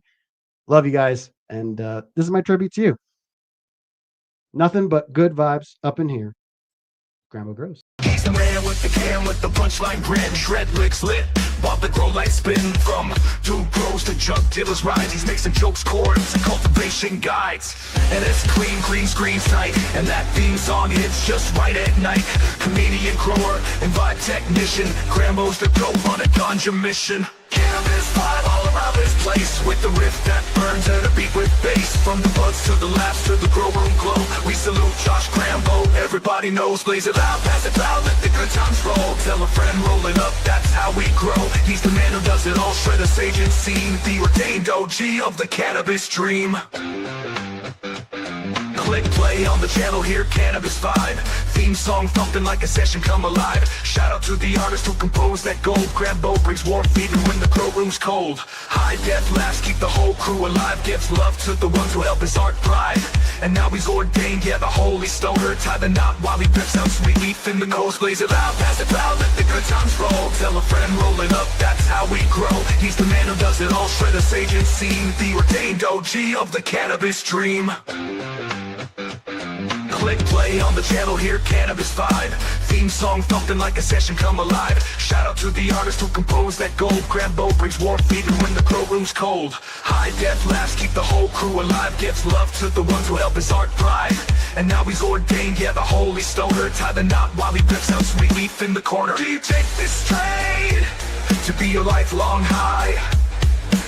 Love you guys, and this is my tribute to you. Nothing but good vibes up in here. Grambo Grows.
He's the man with the can with the punchline grin, shred licks lit, while the grow light spin. From dude grows to Jug Dealers rides, he's mixing jokes, chords, and cultivation guides. And it's clean screens tight, and that theme song hits just right at night. Comedian, grower, and vibe technician, Grambo's the dope on a ganja mission. Cannabis vibe all around this place, with the riff that burns and a beat with bass. From the buds to the labs to the grow room glow, we salute Josh Grambo. Everybody knows, blaze it loud, pass it loud, let the good times roll. Tell a friend, rolling up, that's how we grow. He's the man who does it all, shred a sage and scene, the ordained OG of the cannabis dream. Click play on the channel, hear Cannabis vibe. Theme song thumping like a session come alive. Shout out to the artist who composed that gold. Grambo brings warmth even when the grow room's cold. High def laughs keep the whole crew alive. Gives love to the ones who help his art thrive. And now he's ordained, yeah, the holy stoner. Tie the knot while he rips out sweet leaf in the nose. Blaze it loud, pass it loud, let the good times roll. Tell a friend, rolling up, that's how we grow. He's the man who does it all, shred a sage and scene, the ordained OG of the cannabis dream. Click play on the channel, hear Cannabis vibe. Theme song thumping like a session come alive. Shout out to the artist who composed that gold. Grambo brings warmth even when the grow room's cold. High def laughs keep the whole crew alive. Gives love to the ones who help his art thrive. And now he's ordained, yeah, the holy stoner. Tie the knot while he rips out sweet leaf in the corner. Do you take this trade to be your lifelong high?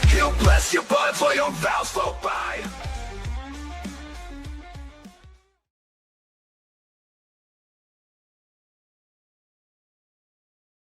He'll bless your bud for your vows flow by.